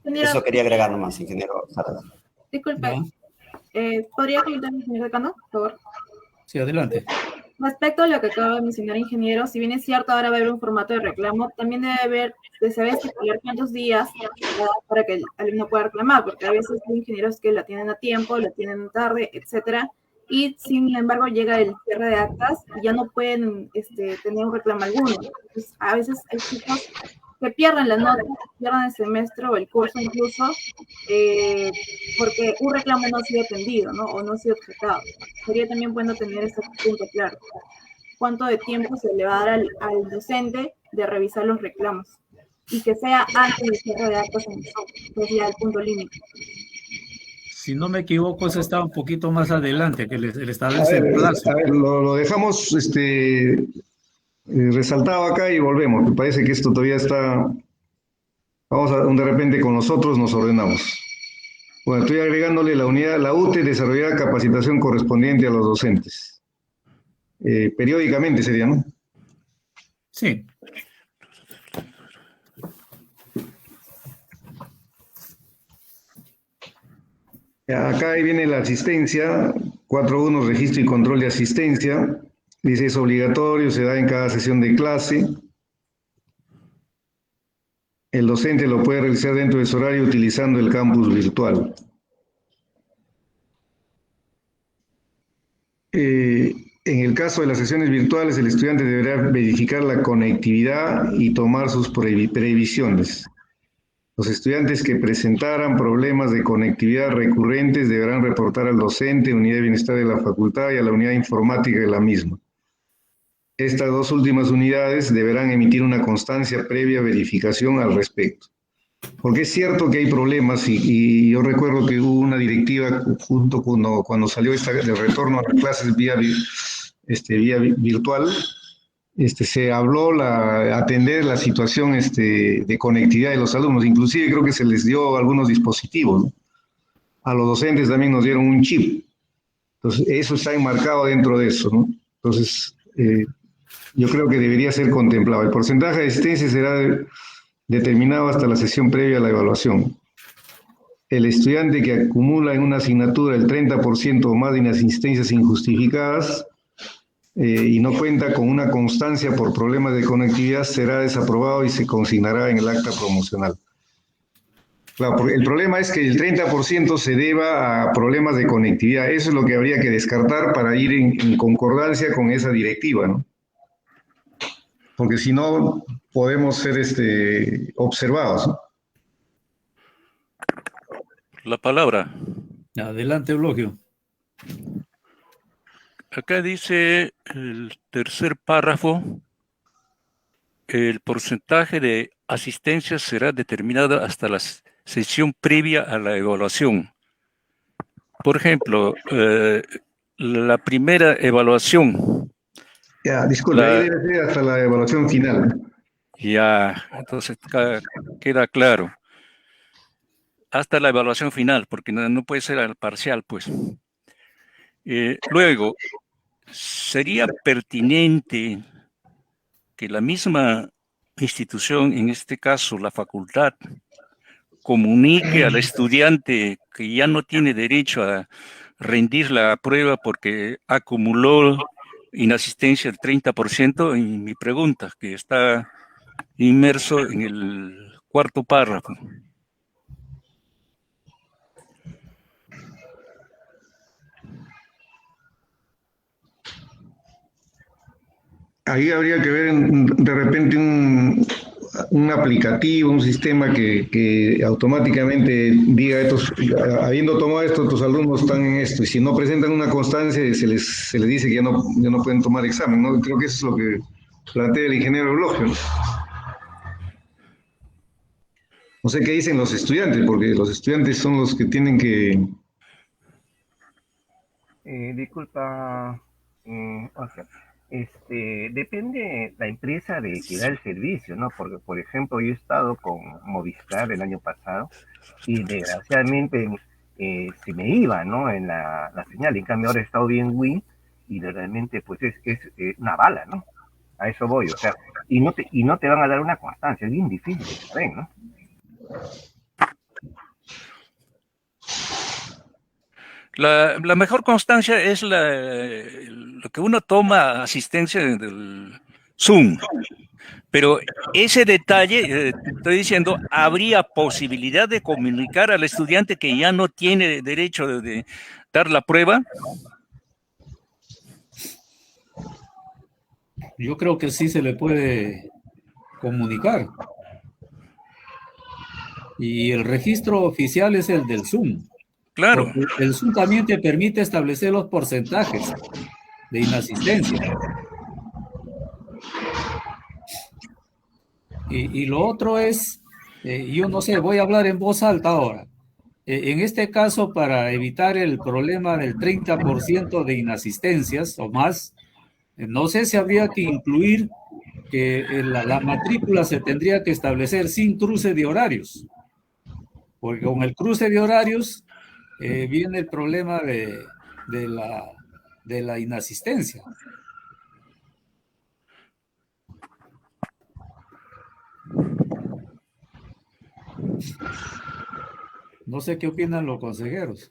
Eso quería agregar nomás, ingeniero Salas. Disculpe, ¿podría comentar, ingeniero Decano, por favor? Sí, adelante. Respecto a lo que acaba de mencionar, ingeniero, si bien es cierto, ahora va a haber un formato de reclamo, también debe saber estipular cuántos días para que el alumno pueda reclamar, porque a veces hay ingenieros que la tienen a tiempo, la tienen tarde, etcétera, y sin embargo llega el cierre de actas y ya no pueden tener un reclamo alguno. Entonces, a veces hay chicos que pierden la nota, pierden el semestre o el curso incluso, porque un reclamo no ha sido atendido, ¿no? O no ha sido objetado. Sería también bueno tener ese punto claro. ¿Cuánto de tiempo se le va a dar al docente de revisar los reclamos? Y que sea antes del cierre de actas en el SOC, que sería el punto límite. Si no me equivoco, eso está un poquito más adelante, que le establece el plazo. A ver, lo dejamos resaltado acá y volvemos. Me parece que esto todavía está... Vamos a de repente con nosotros nos ordenamos. Bueno, estoy agregándole la UTE desarrollar capacitación correspondiente a los docentes. Periódicamente sería, ¿no? Sí. Acá ahí viene la asistencia, 4.1, registro y control de asistencia. Dice, es obligatorio, se da en cada sesión de clase. El docente lo puede realizar dentro de su horario utilizando el campus virtual. En el caso de las sesiones virtuales, el estudiante deberá verificar la conectividad y tomar sus previsiones. Los estudiantes que presentaran problemas de conectividad recurrentes deberán reportar al docente, unidad de bienestar de la facultad y a la unidad informática de la misma. Estas dos últimas unidades deberán emitir una constancia previa verificación al respecto. Porque es cierto que hay problemas y yo recuerdo que hubo una directiva junto cuando salió el retorno a las clases vía virtual, se habló atender la situación de conectividad de los alumnos. Inclusive creo que se les dio algunos dispositivos, ¿no? A los docentes también nos dieron un chip. Entonces, eso está enmarcado dentro de eso, ¿no? Entonces, yo creo que debería ser contemplado. El porcentaje de asistencia será determinado hasta la sesión previa a la evaluación. el estudiante que acumula en una asignatura el 30% o más de inasistencias injustificadas y no cuenta con una constancia por problemas de conectividad será desaprobado y se consignará en el acta promocional. Claro, porque el problema es que el 30% se deba a problemas de conectividad. Eso es lo que habría que descartar para ir en concordancia con esa directiva, ¿no? Porque si no, podemos ser observados, ¿no? La palabra. Adelante, Eulogio. Acá dice el tercer párrafo, el porcentaje de asistencia será determinado hasta la sesión previa a la evaluación. Por ejemplo, la primera evaluación. Ya, disculpe, ahí debe ser hasta la evaluación final. Ya, entonces queda claro. Hasta la evaluación final, porque no puede ser al parcial, pues. Luego, sería pertinente que la misma institución, en este caso la facultad, comunique al estudiante que ya no tiene derecho a rendir la prueba porque acumuló inasistencia del 30%, y mi pregunta, que está inmerso en el cuarto párrafo. Ahí habría que ver de repente un aplicativo, un sistema que automáticamente diga, habiendo tomado esto, tus alumnos están en esto, y si no presentan una constancia, se les dice que ya no pueden tomar examen, ¿no? Creo que eso es lo que plantea el ingeniero Eulogio, ¿no? No sé qué dicen los estudiantes, porque los estudiantes son los que tienen que... Disculpa, Oscar. Depende la empresa que da el servicio, ¿no? Porque, por ejemplo, yo he estado con Movistar el año pasado y desgraciadamente se me iba, ¿no? En la señal. En cambio, ahora he estado bien Win y realmente, pues, es una bala, ¿no? A eso voy, o sea, y no te van a dar una constancia, es bien difícil, ¿saben, no? La mejor constancia es lo que uno toma asistencia del Zoom. Pero ese detalle, te estoy diciendo, ¿habría posibilidad de comunicar al estudiante que ya no tiene derecho de dar la prueba? Yo creo que sí se le puede comunicar. Y el registro oficial es el del Zoom. Claro. Porque el Zoom también te permite establecer los porcentajes de inasistencia. Y lo otro es, yo no sé, voy a hablar en voz alta ahora. En este caso, para evitar el problema del 30% de inasistencias o más, no sé si habría que incluir que la matrícula se tendría que establecer sin cruce de horarios. Porque con el cruce de horarios viene el problema de la inasistencia. No sé qué opinan los consejeros.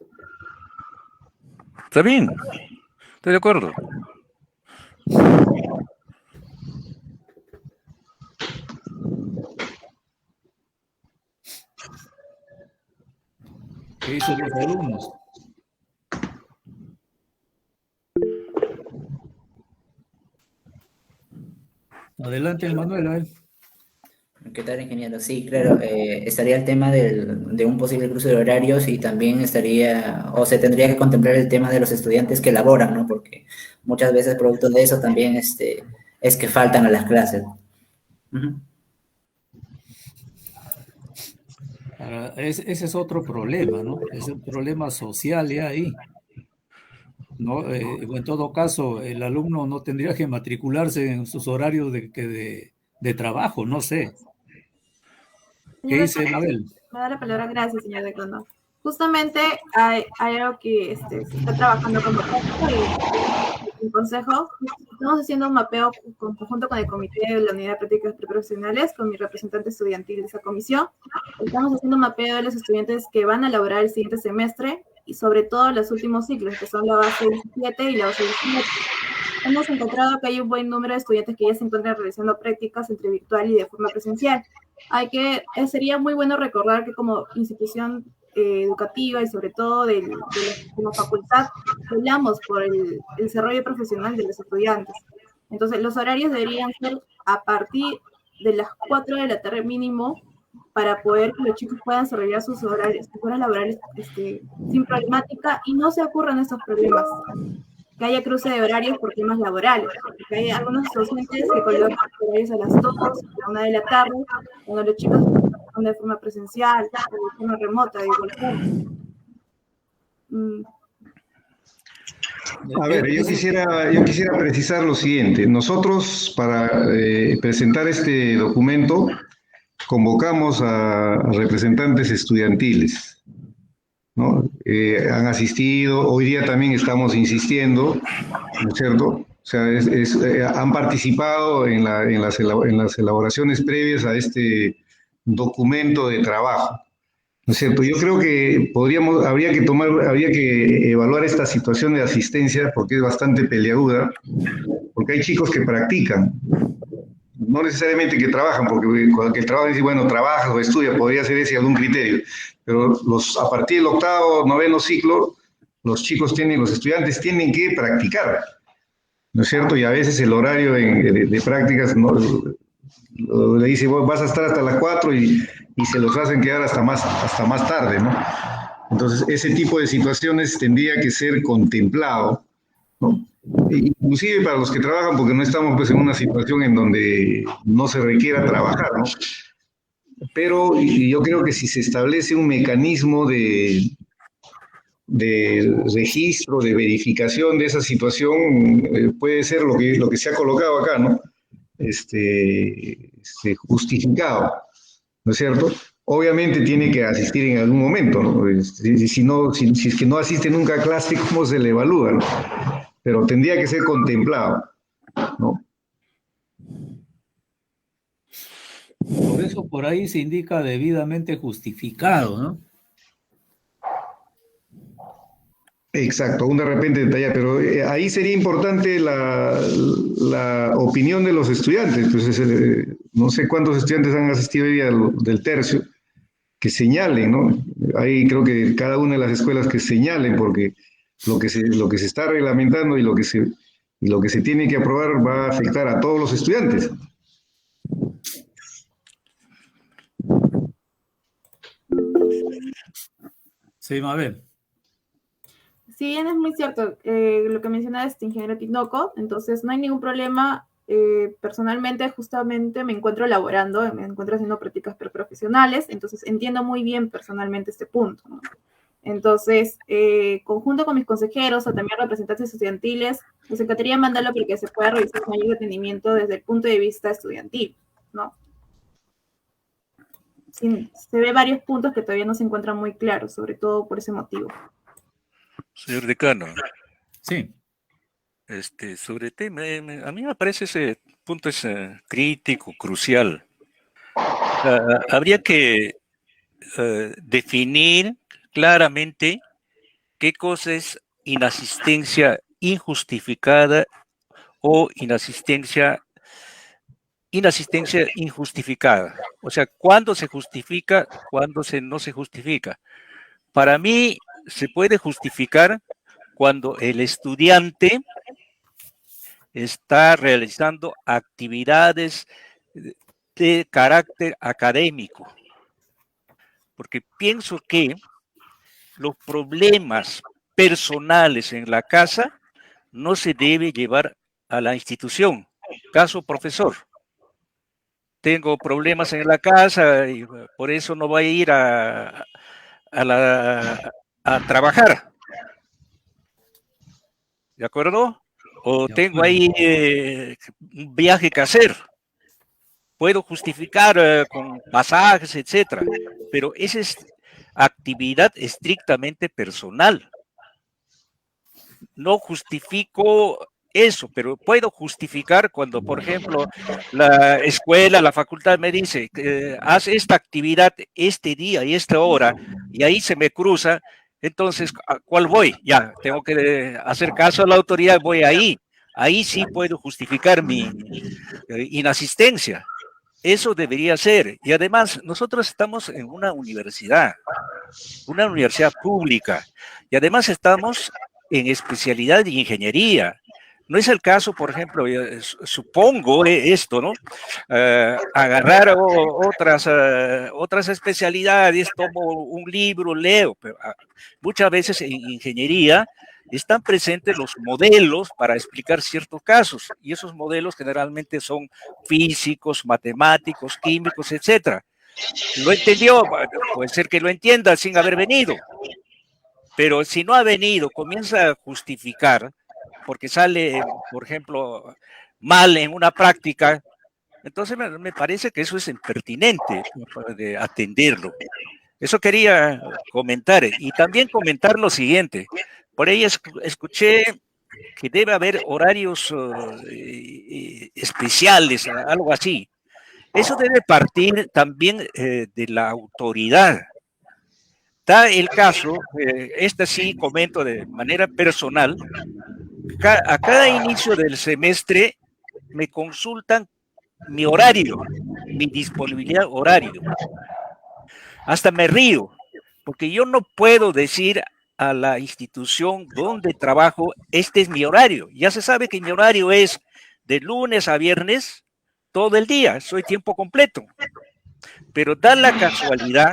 Está bien, estoy de acuerdo. ¿Qué dicen los alumnos? Adelante, Manuel, a ver. ¿Qué tal, ingeniero? Sí, claro, estaría el tema de un posible cruce de horarios y también estaría, o se tendría que contemplar el tema de los estudiantes que laboran, ¿no? Porque muchas veces producto de eso también es que faltan a las clases. Uh-huh. Ese es otro problema, ¿no? Es un problema social ya ahí. ¿No? En todo caso, el alumno no tendría que matricularse en sus horarios de trabajo, no sé. ¿Qué dice Mabel? Me da la palabra, gracias, señor decano. Justamente hay algo que se está trabajando como el consejo, estamos haciendo un mapeo conjunto con el comité de la unidad de prácticas preprofesionales, con mi representante estudiantil de esa comisión. Estamos haciendo un mapeo de los estudiantes que van a elaborar el siguiente semestre y sobre todo los últimos ciclos, que son la base 17 y la base 18. Hemos encontrado que hay un buen número de estudiantes que ya se encuentran realizando prácticas entre virtual y de forma presencial. Sería muy bueno recordar que como institución educativa y sobre todo como facultad, velamos por el desarrollo profesional de los estudiantes. Entonces, los horarios deberían ser a partir de las 4 de la tarde mínimo para poder que los chicos puedan desarrollar sus horarios, sus horas laborales sin problemática y no se ocurran estos problemas. Que haya cruce de horarios por temas laborales, porque hay algunos docentes que colocan horarios a las 2, a la 1 de la tarde, cuando los chicos están de forma presencial, o de forma remota, de igual forma. A ver, yo quisiera precisar lo siguiente. Nosotros, para presentar este documento, convocamos a representantes estudiantiles, ¿no? Han asistido, hoy día también estamos insistiendo, ¿no es cierto? O sea, han participado en las elaboraciones previas a este documento de trabajo, ¿no es cierto? Yo creo que habría que evaluar esta situación de asistencia porque es bastante peliaguda, porque hay chicos que practican, no necesariamente que trabajan, porque cuando el trabajo dice, bueno, trabajas o estudias, podría ser ese algún criterio, pero a partir del 8º, 9º ciclo, los estudiantes tienen que practicar, ¿no es cierto? Y a veces el horario de prácticas le dice, vas a estar hasta las 4 y se los hacen quedar hasta más tarde, ¿no? Entonces, ese tipo de situaciones tendría que ser contemplado, ¿no? Inclusive para los que trabajan, porque no estamos pues en una situación en donde no se requiera trabajar, ¿no? Pero yo creo que si se establece un mecanismo de registro, de verificación de esa situación, puede ser lo que se ha colocado acá, ¿no? Justificado, ¿no es cierto? Obviamente tiene que asistir en algún momento, ¿no? Si es que no asiste nunca a clase, ¿cómo se le evalúa, no? Pero tendría que ser contemplado, ¿no? Por eso por ahí se indica debidamente justificado, ¿no? Exacto, de repente detallado, pero ahí sería importante la opinión de los estudiantes. Pues no sé cuántos estudiantes han asistido hoy día del tercio, que señalen, ¿no? Ahí creo que cada una de las escuelas que señalen, porque lo que se está reglamentando y lo que se tiene que aprobar va a afectar a todos los estudiantes. Sí, Mabel. Si bien es muy cierto lo que mencionaba este ingeniero Tinoco, entonces no hay ningún problema. Personalmente, justamente me encuentro haciendo prácticas preprofesionales, entonces entiendo muy bien personalmente este punto, ¿no? Entonces, conjunto con mis consejeros o también representantes estudiantiles, nos encantaría mandarlo para que se pueda revisar con mayor detenimiento desde el punto de vista estudiantil, ¿no? Sí, se ve varios puntos que todavía no se encuentran muy claros, sobre todo por ese motivo. Señor decano. Sí. Sobre tema, a mí me parece ese punto es crítico, crucial. Habría que definir claramente qué cosa es inasistencia injustificada o inasistencia injustificada. O sea, ¿cuándo se justifica, cuándo no se justifica? Para mí se puede justificar cuando el estudiante está realizando actividades de carácter académico. Porque pienso que los problemas personales en la casa no se debe llevar a la institución. Caso profesor. Tengo problemas en la casa y por eso no voy a ir a trabajar. ¿De acuerdo? O tengo ahí un viaje que hacer. Puedo justificar con pasajes, etcétera, pero esa es actividad estrictamente personal. No justifico eso, pero puedo justificar cuando, por ejemplo, la escuela, la facultad me dice, haz esta actividad este día y esta hora, y ahí se me cruza, entonces, ¿a cuál voy? Ya, tengo que hacer caso a la autoridad, voy ahí. Ahí sí puedo justificar mi inasistencia. Eso debería ser. Y además, nosotros estamos en una universidad pública, y además estamos en especialidad de ingeniería. No es el caso, por ejemplo, supongo esto, ¿no? Agarrar otras especialidades, tomo un libro, leo, pero muchas veces en ingeniería están presentes los modelos para explicar ciertos casos, y esos modelos generalmente son físicos, matemáticos, químicos, etcétera. ¿Lo entendió? Puede ser que lo entienda sin haber venido, pero si no ha venido, comienza a justificar, porque sale, por ejemplo, mal en una práctica, entonces me parece que eso es impertinente de atenderlo. Eso quería comentar, y también comentar lo siguiente. Por ahí escuché que debe haber horarios especiales, algo así. Eso debe partir también de la autoridad. Está el caso, este sí comento de manera personal, a cada inicio del semestre me consultan mi horario, mi disponibilidad horario. Hasta me río, porque yo no puedo decir a la institución donde trabajo, este es mi horario. Ya se sabe que mi horario es de lunes a viernes, todo el día, soy tiempo completo. Pero da la casualidad,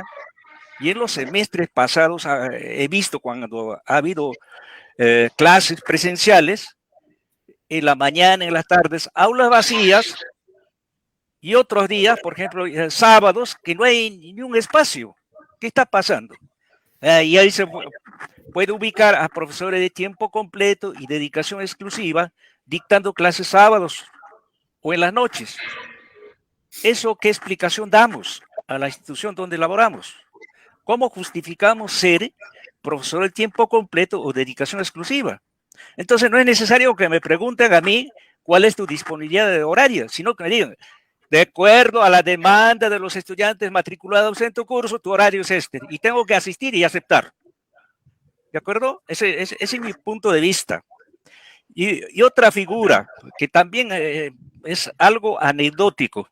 y en los semestres pasados he visto cuando ha habido clases presenciales, en la mañana, en las tardes, aulas vacías, y otros días, por ejemplo, sábados, que no hay ni un espacio. ¿Qué está pasando? Y ahí se puede ubicar a profesores de tiempo completo y dedicación exclusiva dictando clases sábados o en las noches. ¿Eso qué explicación damos a la institución donde laboramos? ¿Cómo justificamos ser profesor de tiempo completo o dedicación exclusiva? Entonces no es necesario que me pregunten a mí cuál es tu disponibilidad de horario, sino que me digan, de acuerdo a la demanda de los estudiantes matriculados en tu curso, tu horario es este, y tengo que asistir y aceptar. ¿De acuerdo? Ese es mi punto de vista. Y otra figura que también es algo anecdótico.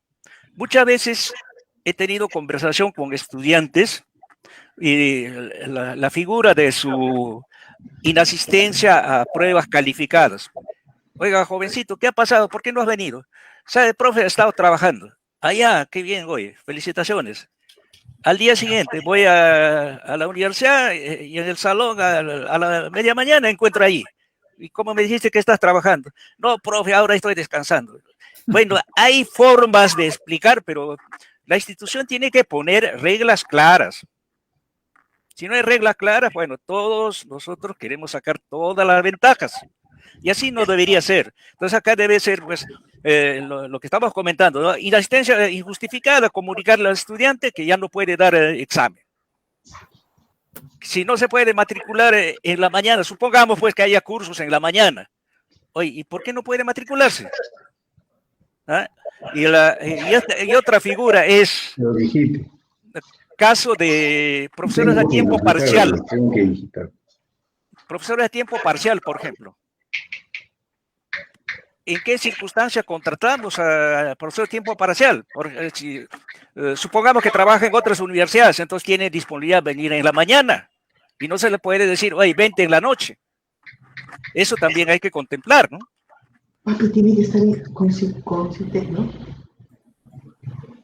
Muchas veces he tenido conversación con estudiantes y la figura de su inasistencia a pruebas calificadas. Oiga, jovencito, ¿qué ha pasado? ¿Por qué no has venido? ¿Sabe, profe? Ha estado trabajando. Allá, qué bien, oye, felicitaciones. Al día siguiente voy a la universidad y en el salón a la media mañana encuentro ahí. ¿Y cómo me dijiste que estás trabajando? No, profe, ahora estoy descansando. Bueno, hay formas de explicar, pero la institución tiene que poner reglas claras. Si no hay reglas claras, bueno, todos nosotros queremos sacar todas las ventajas. Y así no debería ser. Entonces acá debe ser, pues, lo que estamos comentando, ¿no? Inasistencia injustificada, comunicarle al estudiante que ya no puede dar examen. Si no se puede matricular en la mañana, supongamos pues que haya cursos en la mañana. Oye, ¿y por qué no puede matricularse? ¿Ah? Y otra figura es caso de profesores a tiempo parcial. Profesores a tiempo parcial, por ejemplo. ¿En qué circunstancia contratamos a profesor de tiempo parcial? Supongamos que trabaja en otras universidades, entonces tiene disponibilidad de venir en la mañana y no se le puede decir, oye, vente en la noche. Eso también hay que contemplar, ¿no? Papi tiene que estar con CITES, ¿no?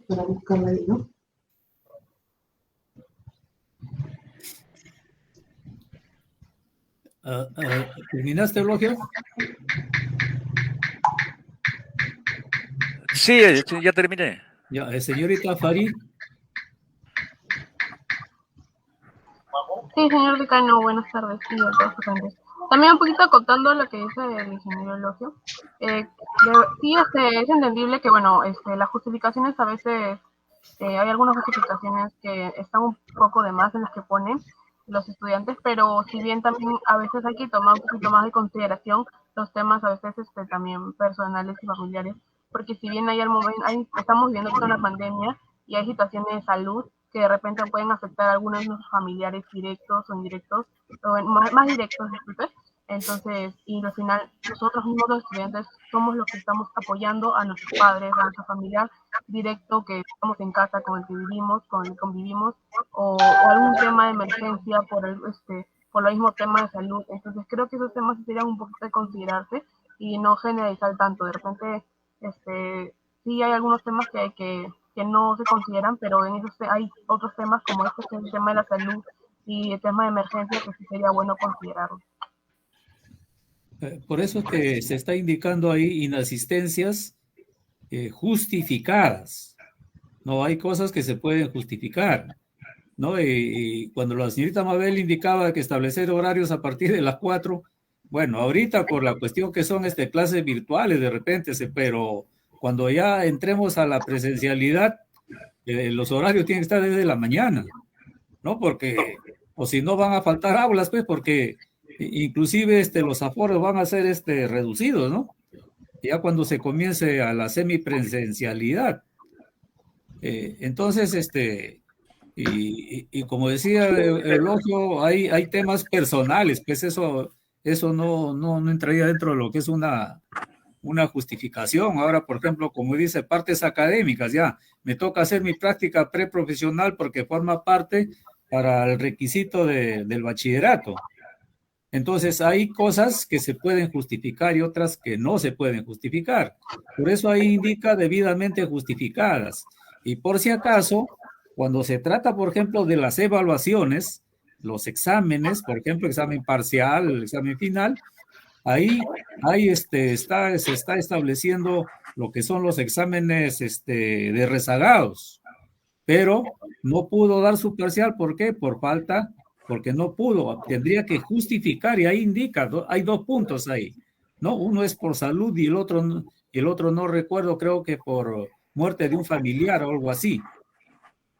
Para buscarla ahí, ¿no? ¿Terminaste, Eulogio? Sí, ya terminé. Ya, señorita Farid. Sí, señor decano, buenas tardes. Sí, a todos presentes. También un poquito acotando lo que dice el ingeniero Eulogio. Sí, es entendible que, bueno, las justificaciones a veces, hay algunas justificaciones que están un poco de más en las que ponen los estudiantes, pero si bien también a veces hay que tomar un poquito más de consideración los temas a veces también personales y familiares, porque si bien hay al momento, estamos viviendo con una pandemia y hay situaciones de salud que de repente pueden afectar a algunos de nuestros familiares directos o indirectos, o más directos, disculpe. Entonces, y al final, nosotros mismos los estudiantes somos los que estamos apoyando a nuestros padres, a nuestra familia directo que estamos en casa, con el que vivimos, con el que convivimos, o algún tema de emergencia por el mismo tema de salud. Entonces, creo que esos temas serían un poquito de considerarse y no generalizar tanto. De repente, sí hay algunos temas que no se consideran, pero en esos hay otros temas como este, que es el tema de la salud y el tema de emergencia, que sí sería bueno considerarlo. Por eso es que se está indicando ahí inasistencias justificadas. No hay cosas que se pueden justificar, ¿no? Y cuando la señorita Mabel indicaba que establecer horarios a partir de las 4, bueno, ahorita por la cuestión que son clases virtuales de repente, pero cuando ya entremos a la presencialidad, los horarios tienen que estar desde la mañana, ¿no? Porque, o si no van a faltar aulas, pues, porque inclusive los aforos van a ser reducidos, ¿no? Ya cuando se comience a la semipresencialidad. Entonces, y como decía Eulogio, hay temas personales, pues eso no entraría dentro de lo que es una justificación. Ahora, por ejemplo, como dice, partes académicas, ya me toca hacer mi práctica preprofesional porque forma parte para el requisito del bachillerato. Entonces, hay cosas que se pueden justificar y otras que no se pueden justificar. Por eso ahí indica debidamente justificadas. Y por si acaso, cuando se trata, por ejemplo, de las evaluaciones, los exámenes, por ejemplo, examen parcial, el examen final, ahí se está estableciendo lo que son los exámenes de rezagados. Pero no pudo dar su parcial, ¿por qué? Porque no pudo, tendría que justificar, y ahí indica, hay 2 puntos ahí, ¿no? Uno es por salud y el otro no recuerdo, creo que por muerte de un familiar o algo así.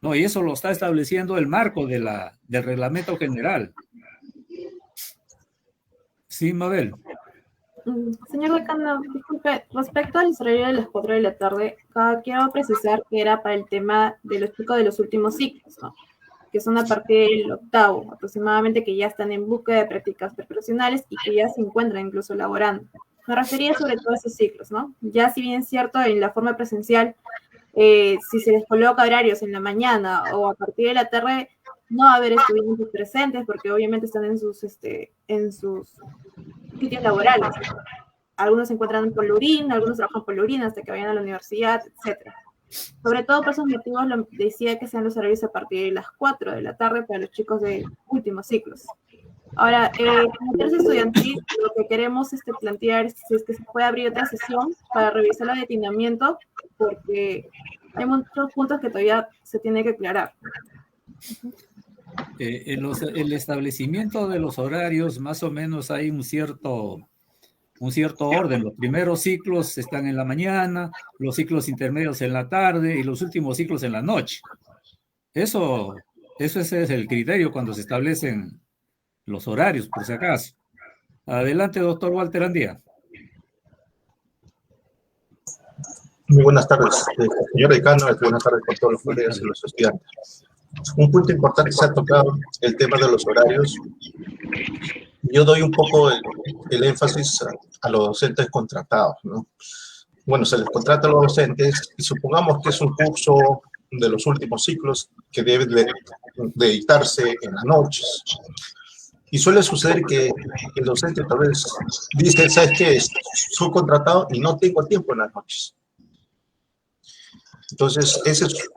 No, y eso lo está estableciendo el marco del reglamento general. Sí, Mabel. Señor decano, disculpe, respecto al horario de las 4 de la tarde, quiero precisar que era para el tema de los chicos de los últimos ciclos, ¿no? Que son a partir del 8º aproximadamente, que ya están en búsqueda de prácticas profesionales y que ya se encuentran incluso laborando. Me refería sobre todo a esos ciclos, ¿no? Ya si bien es cierto, en la forma presencial, si se les coloca horarios en la mañana o a partir de la tarde, no va a haber estudiantes presentes porque obviamente están en sus sitios laborales. Algunos se encuentran por Lurín, algunos trabajan por Lurín hasta que vayan a la universidad, etcétera. Sobre todo por esos motivos decía que sean los horarios a partir de las 4 de la tarde para los chicos de últimos ciclos. Ahora, como clase estudiantil, lo que queremos plantear es que se puede abrir otra sesión para revisar el detenimiento, porque hay muchos puntos que todavía se tiene que aclarar. El establecimiento de los horarios, más o menos hay un cierto orden. Los primeros ciclos están en la mañana, los ciclos intermedios en la tarde y los últimos ciclos en la noche. Ese es el criterio cuando se establecen los horarios, por si acaso. Adelante, doctor Walter Andía. Muy buenas tardes, señor decano, buenas tardes con todos los colegas y los estudiantes. Un punto importante se ha tocado, el tema de los horarios. Yo doy un poco el énfasis a los docentes contratados, ¿no? Bueno, se les contrata a los docentes y supongamos que es un curso de los últimos ciclos que debe de dictarse en las noches. Y suele suceder que el docente tal vez dice, ¿sabes qué? Soy contratado y no tengo tiempo en las noches. Entonces, ese es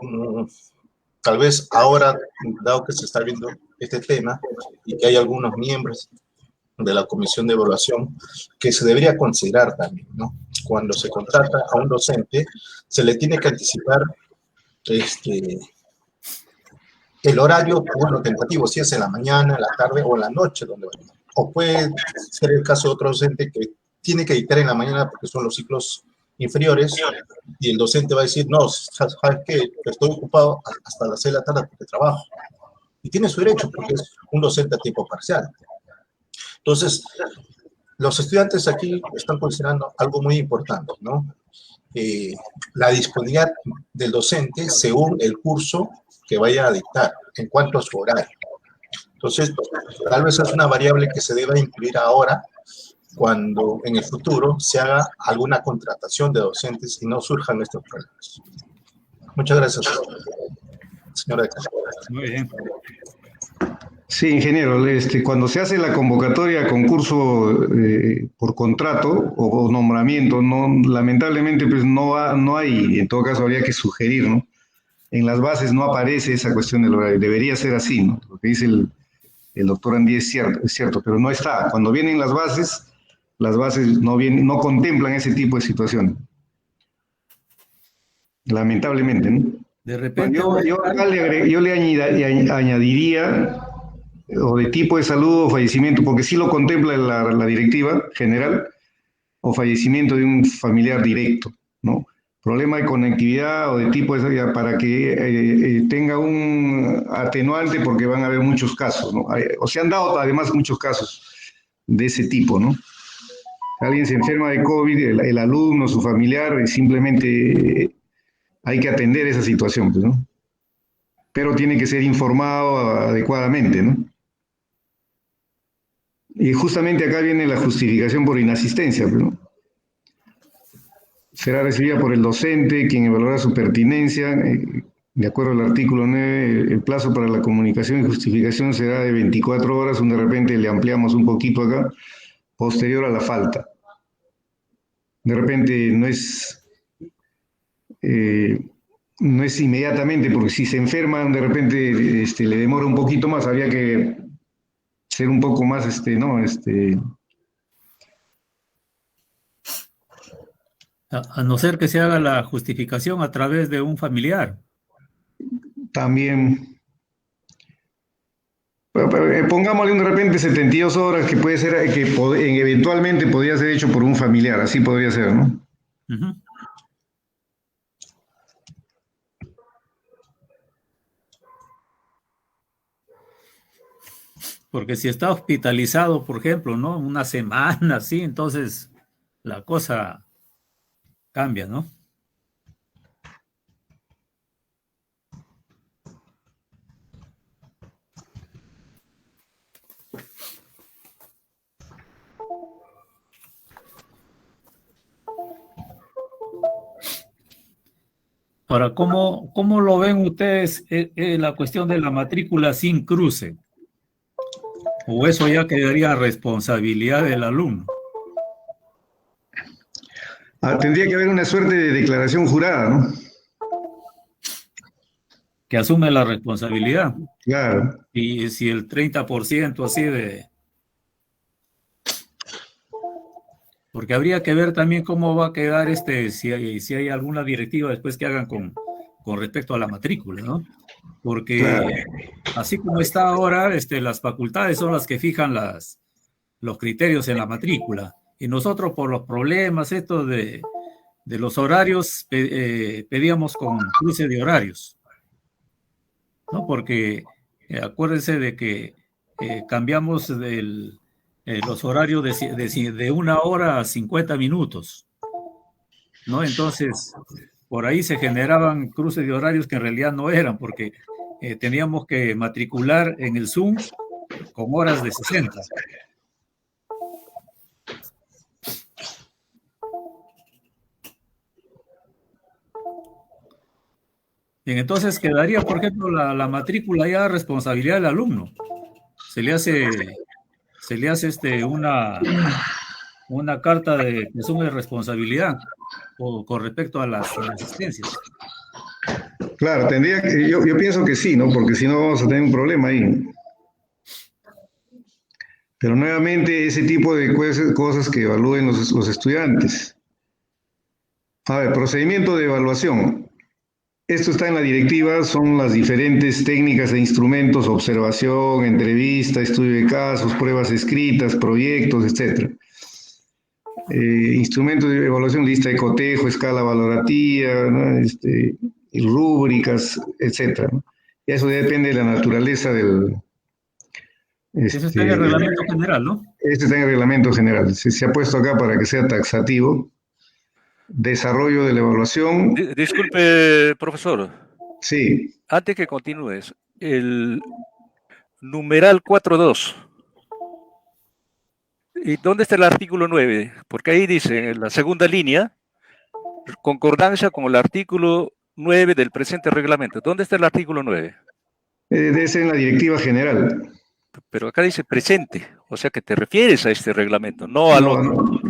tal vez ahora, dado que se está viendo este tema y que hay algunos miembros de la comisión de evaluación que se debería considerar también, ¿no? Cuando se contrata a un docente, se le tiene que anticipar el horario, bueno, tentativo, si es en la mañana, en la tarde o en la noche, donde va. O puede ser el caso de otro docente que tiene que dictar en la mañana porque son los ciclos inferiores y el docente va a decir, no, ¿sabes qué? Estoy ocupado hasta las 6 de la tarde porque trabajo. Y tiene su derecho porque es un docente a tiempo parcial. Entonces, los estudiantes aquí están considerando algo muy importante, ¿no? La disponibilidad del docente según el curso que vaya a dictar en cuanto a su horario. Entonces, tal vez es una variable que se deba incluir ahora cuando en el futuro se haga alguna contratación de docentes y no surjan estos problemas. Muchas gracias, señora decana. Muy bien. Sí, ingeniero, cuando se hace la convocatoria a concurso por contrato o nombramiento, lamentablemente pues no hay, en todo caso habría que sugerir, ¿no? En las bases no aparece esa cuestión del horario, debería ser así, ¿no? Lo que dice el doctor Andí es cierto, pero no está. Cuando vienen las bases no contemplan ese tipo de situaciones. Lamentablemente, ¿no? De repente... Yo le añadiría o de tipo de salud o fallecimiento, porque sí lo contempla la directiva general, o fallecimiento de un familiar directo, ¿no? Problema de conectividad o de tipo de para que tenga un atenuante, porque van a haber muchos casos, ¿no? O se han dado además muchos casos de ese tipo, ¿no? Alguien se enferma de COVID, el alumno, su familiar, simplemente hay que atender esa situación, pues, ¿no? Pero tiene que ser informado adecuadamente, ¿no? Y justamente acá viene la justificación por inasistencia, ¿no? Será recibida por el docente, quien evaluará su pertinencia. De acuerdo al artículo 9, el plazo para la comunicación y justificación será de 24 horas, de repente le ampliamos un poquito acá, posterior a la falta. De repente no es inmediatamente, porque si se enferman, de repente le demora un poquito más, habría que ser un poco más, A no ser que se haga la justificación a través de un familiar. También. Pongámosle de repente 72 horas, que puede ser, que eventualmente podría ser hecho por un familiar, así podría ser, ¿no? Uh-huh. Porque si está hospitalizado, por ejemplo, ¿no? Una semana, sí, entonces la cosa cambia, ¿no? Ahora, ¿cómo lo ven ustedes la cuestión de la matrícula sin cruce? ¿O eso ya quedaría responsabilidad del alumno? Tendría que haber una suerte de declaración jurada, ¿no? Que asume la responsabilidad. Claro. Y si el 30% así de... Porque habría que ver también cómo va a quedar si hay alguna directiva después que hagan con respecto a la matrícula, ¿no? Porque claro, así como está ahora, las facultades son las que fijan los criterios en la matrícula. Y nosotros por los problemas estos de los horarios pedíamos con cruce de horarios, ¿no? Porque acuérdense de que cambiamos los horarios de 1 hora a 50 minutos, ¿no? Entonces, por ahí se generaban cruces de horarios que en realidad no eran, porque teníamos que matricular en el Zoom con horas de 60. Bien, entonces quedaría, por ejemplo, la matrícula ya a responsabilidad del alumno. Se le hace una carta de presunción de responsabilidad con respecto a las asistencias. Claro, yo pienso que sí, ¿no? Porque si no vamos a tener un problema ahí. Pero nuevamente ese tipo de cosas que evalúen los estudiantes. A ver, procedimiento de evaluación. Esto está en la directiva, son las diferentes técnicas e instrumentos, observación, entrevista, estudio de casos, pruebas escritas, proyectos, etc. Instrumentos de evaluación, lista de cotejo, escala valorativa, ¿no? Rúbricas, etc., ¿no? Eso depende de la naturaleza Eso está en el reglamento general, ¿no? Este está en el reglamento general. Se ha puesto acá para que sea taxativo. Desarrollo de la evaluación. Disculpe, profesor. Sí. Antes que continúes, el numeral 4.2. ¿Y dónde está el artículo 9? Porque ahí dice, en la segunda línea, concordancia con el artículo 9 del presente reglamento. ¿Dónde está el artículo 9? Debe ser en la directiva general. Pero acá dice presente, o sea que te refieres a este reglamento, no al otro. No.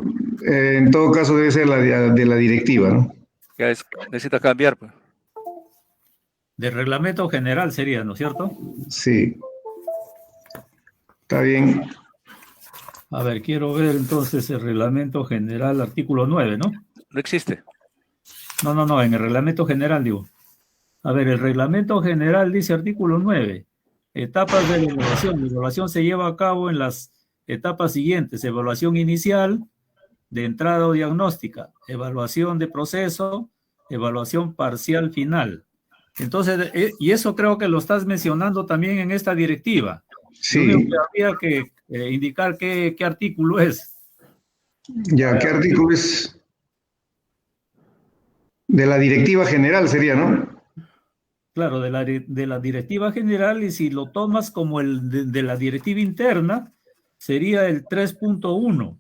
En todo caso debe ser de la directiva, ¿no? Ya necesita cambiar, pues. Del reglamento general sería, ¿no es cierto? Sí. Está bien. A ver, quiero ver entonces el reglamento general, artículo 9, ¿no? No existe. No, en el reglamento general digo. A ver, el reglamento general dice artículo 9. Etapas de la evaluación. La evaluación se lleva a cabo en las etapas siguientes. Evaluación inicial, de entrada o diagnóstica. Evaluación de proceso, evaluación parcial final. Entonces, y eso creo que lo estás mencionando también en esta directiva. Sí. Yo creo que habría que indicar qué artículo es. Ya, ¿qué artículo es? De la directiva general sería, ¿no? Claro, de la directiva general, y si lo tomas como el de la directiva interna, sería el 3.1.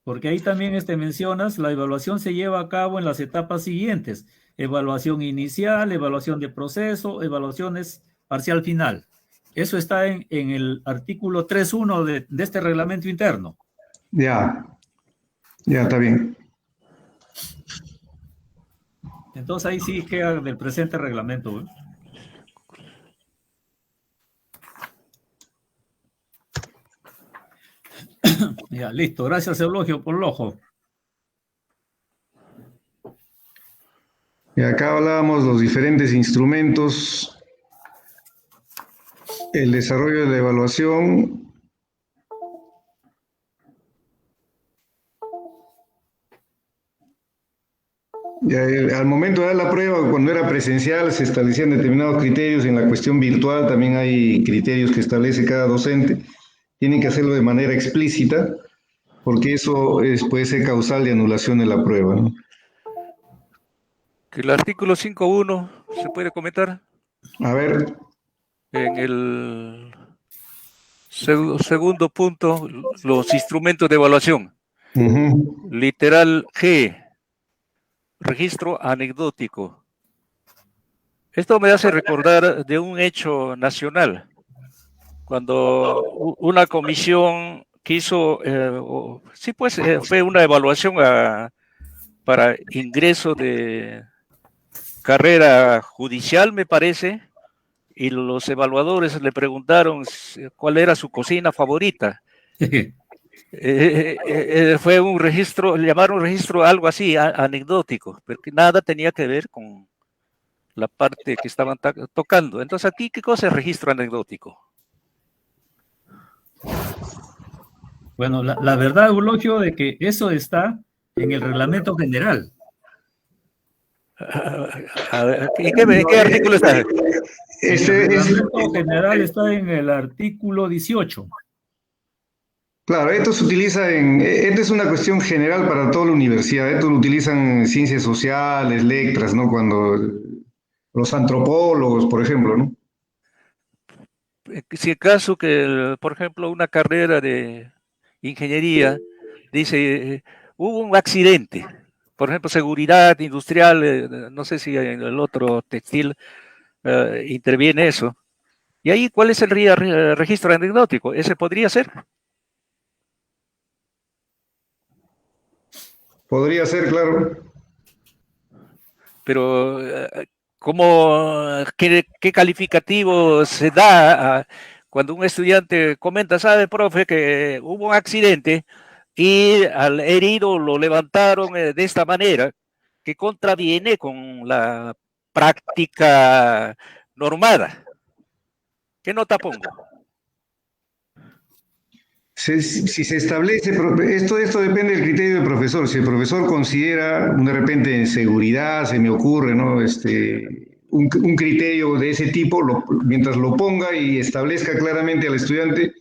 Porque ahí también mencionas, la evaluación se lleva a cabo en las etapas siguientes. Evaluación inicial, evaluación de proceso, evaluaciones parcial final. Eso está en el artículo 3.1 de este reglamento interno. Ya está bien. Entonces ahí sí queda del presente reglamento, ¿eh? Ya, listo. Gracias, Eulogio, por el ojo. Y acá hablábamos los diferentes instrumentos, el desarrollo de la evaluación. Al momento de dar la prueba, cuando era presencial, se establecían determinados criterios. En la cuestión virtual también hay criterios que establece cada docente. Tienen que hacerlo de manera explícita, porque eso puede ser causal de anulación de la prueba, ¿no? El artículo 5.1, ¿se puede comentar? A ver. En el segundo punto, los instrumentos de evaluación. Literal G, registro anecdótico. Esto me hace recordar de un hecho nacional, cuando una comisión quiso, fue una evaluación para ingreso de carrera judicial, me parece, y los evaluadores le preguntaron cuál era su cocina favorita. Fue un registro, le llamaron registro algo así, anecdótico, pero que nada tenía que ver con la parte que estaban tocando. Entonces, aquí, ¿qué cosa es registro anecdótico? Bueno, la verdad, Eulogio, de que eso está en el reglamento general. A ver, ¿en qué artículo está? El reglamento general está en el artículo 18. Claro, esto se utiliza esto es una cuestión general para toda la universidad. Esto lo utilizan en ciencias sociales, letras, ¿no? Cuando los antropólogos, por ejemplo, ¿no? Si acaso que, por ejemplo, una carrera de ingeniería dice, hubo un accidente, por ejemplo, seguridad industrial, no sé si en el otro textil interviene eso. Y ahí, ¿cuál es el registro anecdótico? ¿Ese podría ser? Podría ser, claro. Pero, ¿qué calificativo se da cuando un estudiante comenta, sabe, profe, que hubo un accidente y al herido lo levantaron de esta manera, que contraviene con la práctica normada? ¿Qué nota pongo? Si se establece, esto depende del criterio del profesor. Si el profesor considera, de repente, en seguridad, se me ocurre, ¿no? un criterio de ese tipo, mientras lo ponga y establezca claramente al estudiante,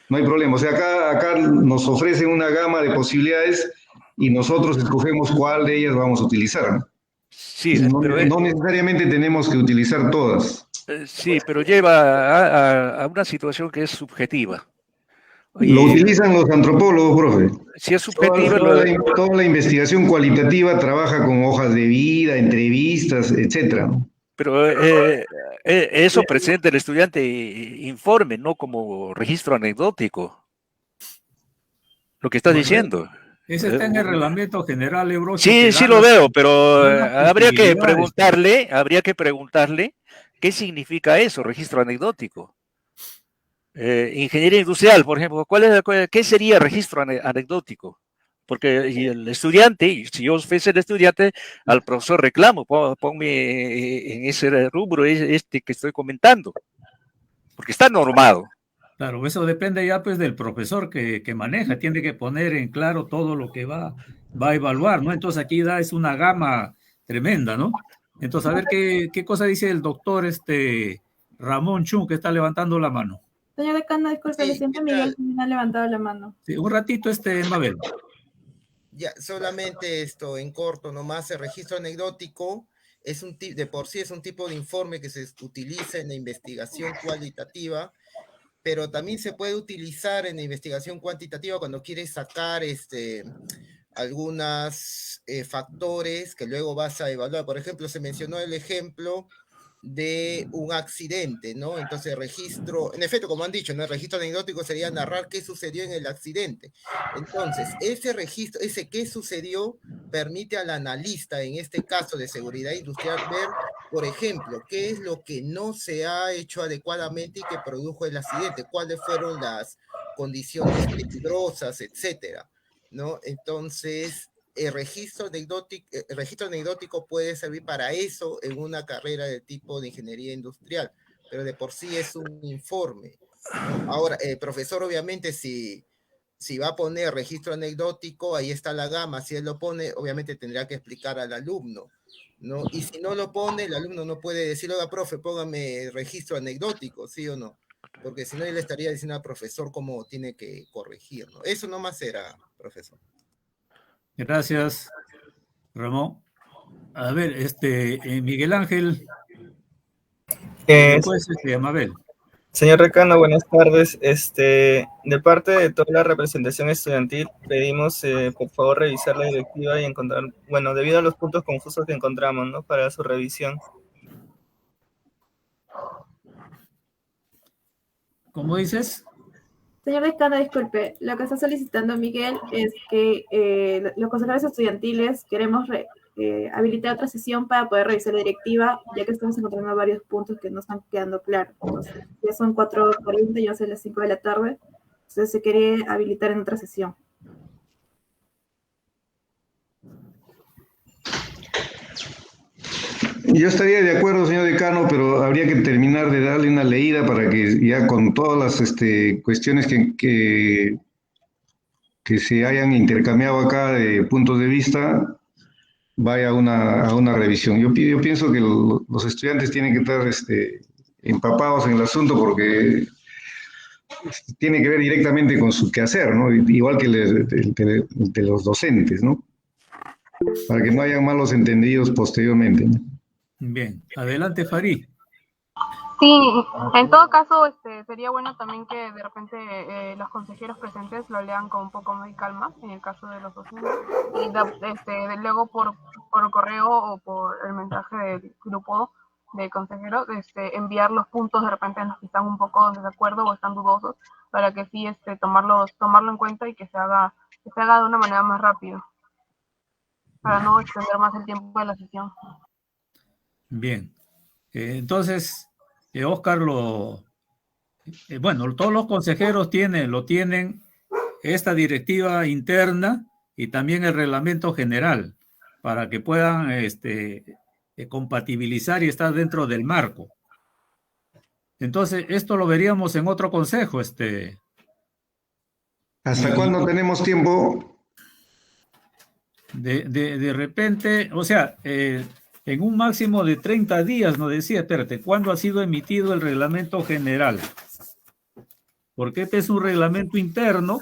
no hay problema. O sea, acá nos ofrecen una gama de posibilidades y nosotros escogemos cuál de ellas vamos a utilizar, ¿no? Sí, No necesariamente tenemos que utilizar todas. Sí, pero lleva a una situación que es subjetiva. Lo utilizan los antropólogos, profe. Si es subjetiva, toda la investigación cualitativa trabaja con hojas de vida, entrevistas, etcétera, ¿no? Pero eso presenta el estudiante informe, no como registro anecdótico. Lo que estás diciendo. Ese está en el reglamento general Euro. Sí, sí lo veo, pero habría que preguntarle qué significa eso, registro anecdótico. Ingeniería industrial, por ejemplo, ¿qué sería registro anecdótico? Porque el estudiante, si yo fuese el estudiante, al profesor reclamo, ponme en ese rubro que estoy comentando, porque está normado. Claro, eso depende ya pues del profesor que maneja, tiene que poner en claro todo lo que va a evaluar, ¿no? Entonces aquí es una gama tremenda, ¿no? Entonces a ver qué cosa dice el doctor Ramón Chung, que está levantando la mano. Señor decano, disculpe, le siento Miguel que me ha levantado la mano. Sí, un ratito, Mabel. Ya, solamente esto en corto nomás, el registro anecdótico es de por sí es un tipo de informe que se utiliza en la investigación cualitativa, pero también se puede utilizar en la investigación cuantitativa cuando quieres sacar algunos factores que luego vas a evaluar. Por ejemplo, se mencionó el ejemplo de un accidente, ¿no? Entonces, registro, en efecto, como han dicho, ¿no? El registro anecdótico sería narrar qué sucedió en el accidente. Entonces, ese registro, ese qué sucedió, permite al analista, en este caso de seguridad industrial, ver, por ejemplo, qué es lo que no se ha hecho adecuadamente y que produjo el accidente, cuáles fueron las condiciones peligrosas, etcétera, ¿no? Entonces, el registro anecdótico puede servir para eso en una carrera de tipo de ingeniería industrial, pero de por sí es un informe, ¿no? Ahora, el profesor obviamente si va a poner registro anecdótico, ahí está la gama, si él lo pone, obviamente tendrá que explicar al alumno, ¿no? Y si no lo pone, el alumno no puede decir, oiga, profe, póngame registro anecdótico, ¿sí o no? Porque si no, él estaría diciendo al profesor cómo tiene que corregir, ¿no? Eso nomás era, profesor. Gracias, Ramón. A ver, Miguel Ángel. Después, Mabel. Señor Recano, buenas tardes. De parte de toda la representación estudiantil, pedimos, por favor, revisar la directiva y encontrar, bueno, debido a los puntos confusos que encontramos, ¿no? Para su revisión. ¿Cómo dices? Señor decano, disculpe, lo que está solicitando Miguel es que los consejeros estudiantiles queremos habilitar otra sesión para poder revisar la directiva, ya que estamos encontrando varios puntos que no están quedando claros. Entonces, ya son 4:40, ya son las 5 de la tarde, entonces se quiere habilitar en otra sesión. Yo estaría de acuerdo, señor decano, pero habría que terminar de darle una leída para que ya con todas las cuestiones que se hayan intercambiado acá de puntos de vista, vaya a una revisión. Yo pienso que los estudiantes tienen que estar empapados en el asunto porque tiene que ver directamente con su quehacer, ¿no? Igual que el de los docentes, ¿no? Para que no haya malos entendidos posteriormente, ¿no? Bien, adelante, Farid. Sí, en todo caso, sería bueno también que de repente los consejeros presentes lo lean con un poco más de calma, en el caso de los docentes, y luego por correo o por el mensaje del grupo de consejeros, enviar los puntos de repente en los que están un poco en desacuerdo o están dudosos, para que sí tomarlo en cuenta y que se haga de una manera más rápida, para no extender más el tiempo de la sesión. Bien, entonces, Oscar, bueno, todos los consejeros lo tienen esta directiva interna y también el reglamento general para que puedan compatibilizar y estar dentro del marco. Entonces, esto lo veríamos en otro consejo. ¿Hasta cuándo tenemos tiempo? De repente, o sea, En un máximo de 30 días, nos decía, espérate, ¿cuándo ha sido emitido el reglamento general? Porque este es un reglamento interno,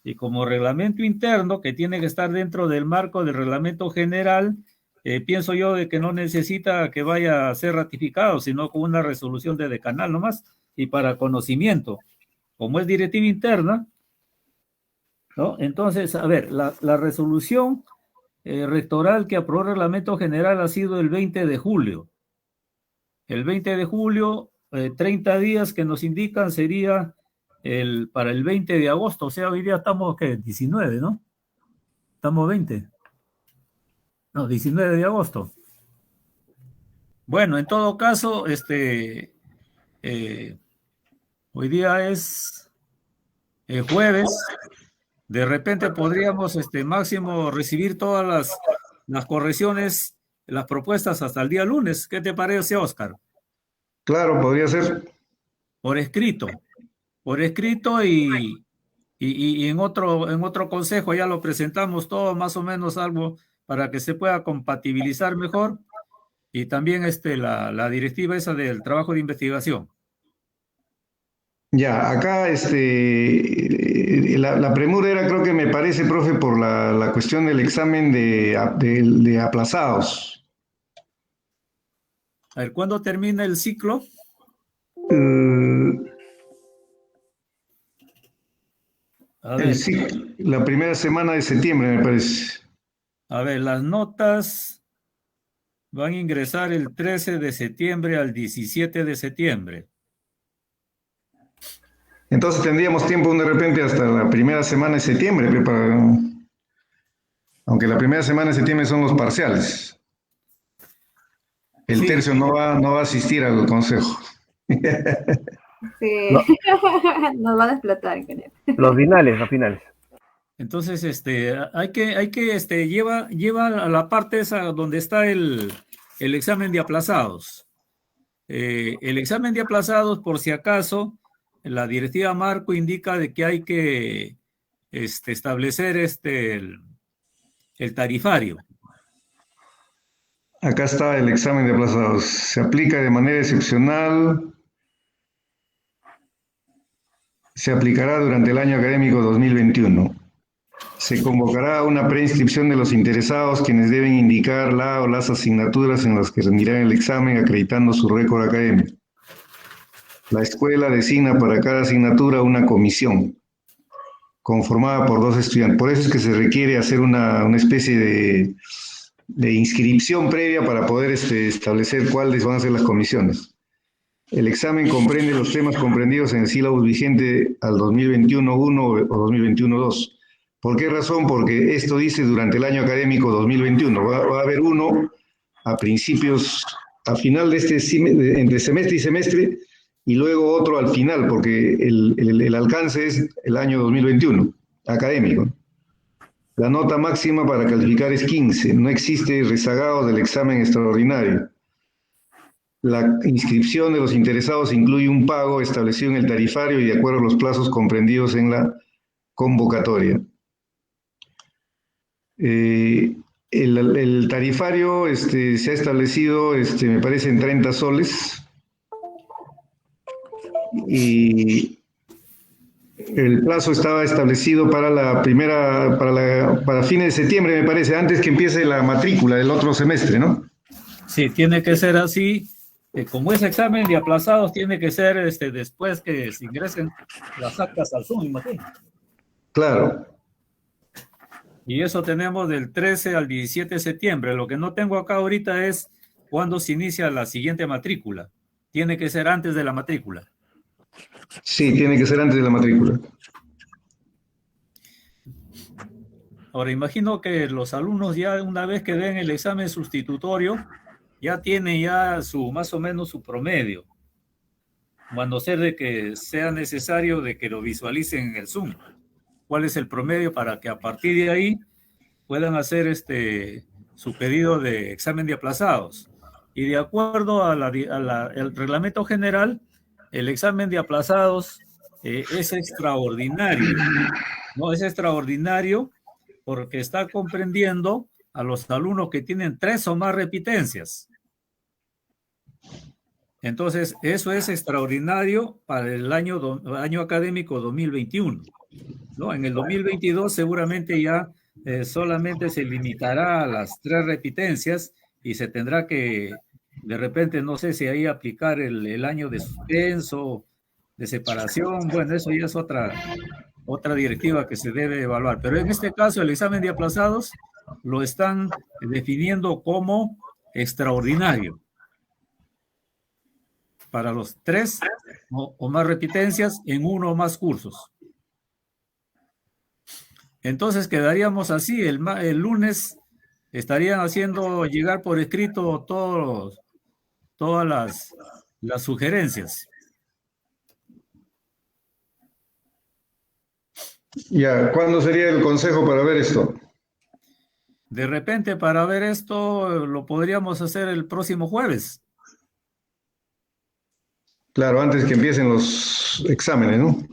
y como reglamento interno que tiene que estar dentro del marco del reglamento general, pienso yo de que no necesita que vaya a ser ratificado, sino con una resolución de decanal nomás, y para conocimiento. Como es directiva interna, ¿no? Entonces, a ver, la resolución rectoral que aprobó el reglamento general ha sido el 20 de julio. El 20 de julio, 30 días que nos indican sería para el 20 de agosto, o sea, hoy día estamos, ¿qué? 19, ¿no? Estamos 20. No, 19 de agosto. Bueno, en todo caso, hoy día es jueves. De repente podríamos, máximo, recibir todas las correcciones, las propuestas hasta el día lunes. ¿Qué te parece, Oscar? Claro, podría ser. Por escrito. Por escrito y en otro consejo ya lo presentamos todo, más o menos algo para que se pueda compatibilizar mejor. Y también la directiva esa del trabajo de investigación. Ya, acá la premura era, creo que me parece, profe, por la cuestión del examen de aplazados. A ver, ¿cuándo termina el ciclo? La primera semana de septiembre, me parece. A ver, las notas van a ingresar el 13 de septiembre al 17 de septiembre. Entonces tendríamos tiempo de repente hasta la primera semana de septiembre, aunque la primera semana de septiembre son los parciales. El tercio no va a asistir al consejo. Sí, nos va a explotar, ingeniero. Los finales. Entonces, hay que lleva a la parte esa donde está el examen de aplazados. El examen de aplazados, por si acaso, la directiva marco indica de que hay que establecer el tarifario. Acá está el examen de aplazados. Se aplica de manera excepcional. Se aplicará durante el año académico 2021. Se convocará una preinscripción de los interesados, quienes deben indicar la o las asignaturas en las que rendirán el examen, acreditando su récord académico. La escuela designa para cada asignatura una comisión, conformada por 2 estudiantes. Por eso es que se requiere hacer una especie de inscripción previa para poder establecer cuáles van a ser las comisiones. El examen comprende los temas comprendidos en el sílabus vigente al 2021-1 o 2021-2. ¿Por qué razón? Porque esto dice durante el año académico 2021. Va a haber uno a final de entre semestre y semestre, y luego otro al final, porque el alcance es el año 2021, académico. La nota máxima para calificar es 15. No existe rezagado del examen extraordinario. La inscripción de los interesados incluye un pago establecido en el tarifario y de acuerdo a los plazos comprendidos en la convocatoria. El tarifario se ha establecido, me parece, en 30 soles. Y el plazo estaba establecido para fines de septiembre, me parece, antes que empiece la matrícula del otro semestre, ¿no? Sí, tiene que ser así. Como es examen de aplazados, tiene que ser después que se ingresen las actas al Zoom, imagino. Claro. Y eso tenemos del 13 al 17 de septiembre. Lo que no tengo acá ahorita es cuándo se inicia la siguiente matrícula. Tiene que ser antes de la matrícula. Sí, tiene que ser antes de la matrícula. Ahora, imagino que los alumnos ya una vez que den el examen sustitutorio, ya tienen ya más o menos su promedio. Cuando sea de que sea necesario de que lo visualicen en el Zoom. ¿Cuál es el promedio para que a partir de ahí puedan hacer su pedido de examen de aplazados? Y de acuerdo al reglamento general, el examen de aplazados es extraordinario. No es extraordinario porque está comprendiendo a los alumnos que tienen 3 o más repitencias. Entonces, eso es extraordinario para el año académico 2021, ¿no? En el 2022 seguramente ya solamente se limitará a las 3 repitencias y se tendrá que, de repente, no sé si ahí aplicar el año de suspenso, de separación. Bueno, eso ya es otra directiva que se debe evaluar. Pero en este caso, el examen de aplazados lo están definiendo como extraordinario para los 3 o más repitencias en 1 o más cursos. Entonces quedaríamos así. El lunes estarían haciendo llegar por escrito todas las sugerencias. Ya, ¿cuándo sería el consejo para ver esto? De repente, para ver esto, lo podríamos hacer el próximo jueves. Claro, antes que empiecen los exámenes, ¿no?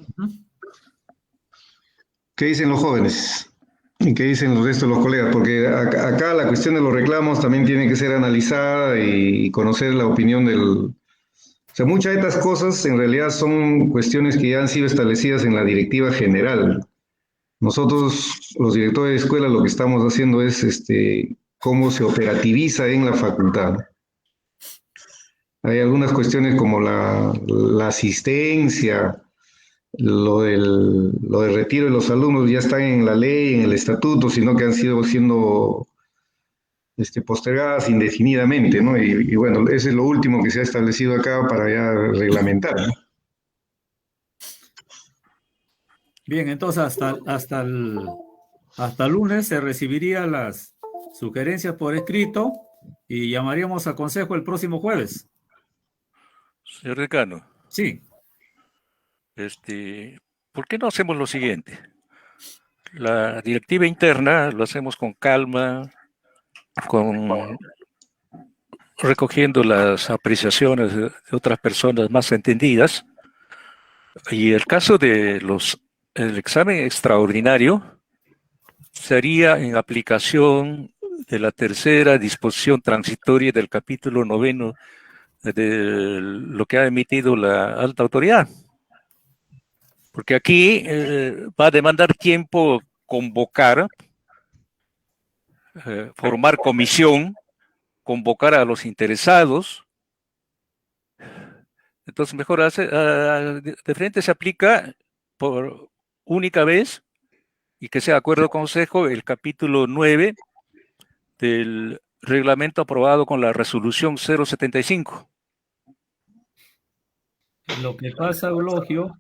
¿Qué dicen los jóvenes? ¿Y qué dicen los restos de los colegas? Porque acá la cuestión de los reclamos también tiene que ser analizada y conocer la opinión del... O sea, muchas de estas cosas en realidad son cuestiones que ya han sido establecidas en la directiva general. Nosotros, los directores de escuela, lo que estamos haciendo es cómo se operativiza en la facultad. Hay algunas cuestiones como la asistencia, lo del retiro de los alumnos ya están en la ley, en el estatuto, sino que han sido siendo postergadas indefinidamente, ¿no? Y bueno, eso es lo último que se ha establecido acá para ya reglamentar, ¿no? Bien, entonces hasta el lunes se recibirían las sugerencias por escrito y llamaríamos a consejo el próximo jueves. Señor decano. Sí. ¿Por qué no hacemos lo siguiente? La directiva interna lo hacemos con calma, recogiendo las apreciaciones de otras personas más entendidas. Y el caso de el examen extraordinario sería en aplicación de la tercera disposición transitoria del capítulo 9 de lo que ha emitido la alta autoridad. Porque aquí va a demandar tiempo convocar, formar comisión, convocar a los interesados. Entonces mejor de frente se aplica por única vez y que sea acuerdo consejo el capítulo 9 del reglamento aprobado con la resolución 075. Lo que pasa, Eulogio,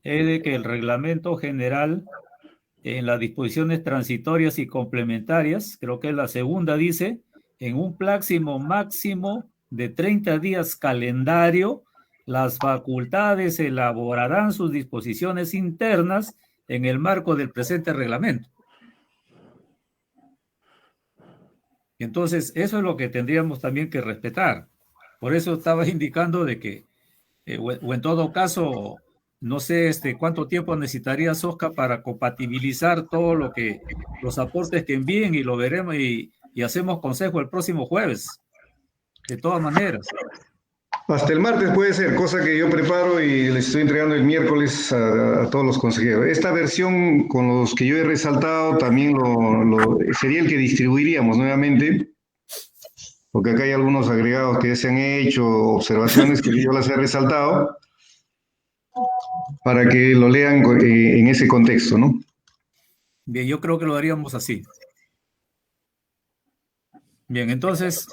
es de que el reglamento general en las disposiciones transitorias y complementarias, creo que es la segunda, dice, en un máximo de 30 días calendario, las facultades elaborarán sus disposiciones internas en el marco del presente reglamento. Entonces, eso es lo que tendríamos también que respetar. Por eso estaba indicando de que, o en todo caso, no sé cuánto tiempo necesitaría Sosca para compatibilizar todo los aportes que envíen y lo veremos y hacemos consejo el próximo jueves. De todas maneras. Hasta el martes puede ser, cosa que yo preparo y les estoy entregando el miércoles a todos los consejeros. Esta versión con los que yo he resaltado también sería el que distribuiríamos nuevamente, porque acá hay algunos agregados que ya se han hecho, observaciones que yo las he resaltado, para que lo lean en ese contexto, ¿no? Bien, yo creo que lo haríamos así. Bien, entonces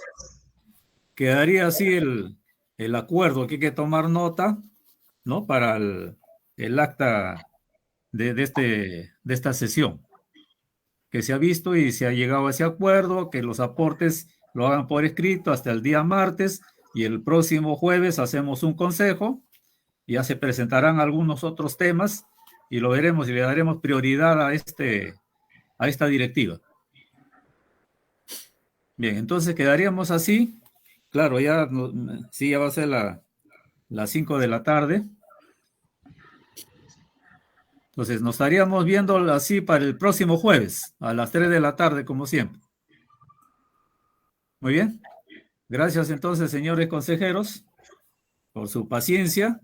quedaría así el acuerdo, que hay que tomar nota, ¿no? Para el acta de esta sesión, que se ha visto y se ha llegado a ese acuerdo, que los aportes lo hagan por escrito hasta el día martes y el próximo jueves hacemos un consejo, ya se presentarán algunos otros temas y lo veremos y le daremos prioridad a esta directiva. Bien, entonces quedaríamos así. Claro, ya va a ser las 5 de la tarde. Entonces nos estaríamos viendo así para el próximo jueves, a las 3 de la tarde, como siempre. Muy bien. Gracias entonces, señores consejeros, por su paciencia.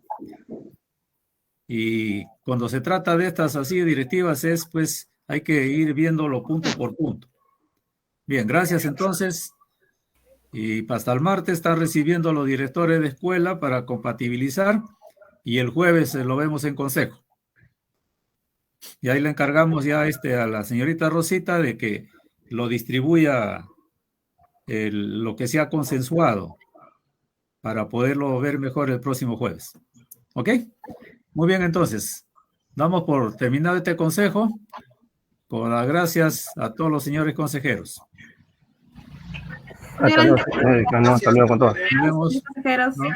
Y cuando se trata de estas así directivas pues hay que ir viéndolo punto por punto. Bien, gracias entonces. Y hasta el martes están recibiendo los directores de escuela para compatibilizar y el jueves lo vemos en consejo. Y ahí le encargamos ya a la señorita Rosita de que lo distribuya lo que se ha consensuado para poderlo ver mejor el próximo jueves. ¿Ok? Muy bien, entonces. Damos por terminado este consejo. Con las gracias a todos los señores consejeros. Hasta luego con todos. Nos vemos. Consejeros. ¿No?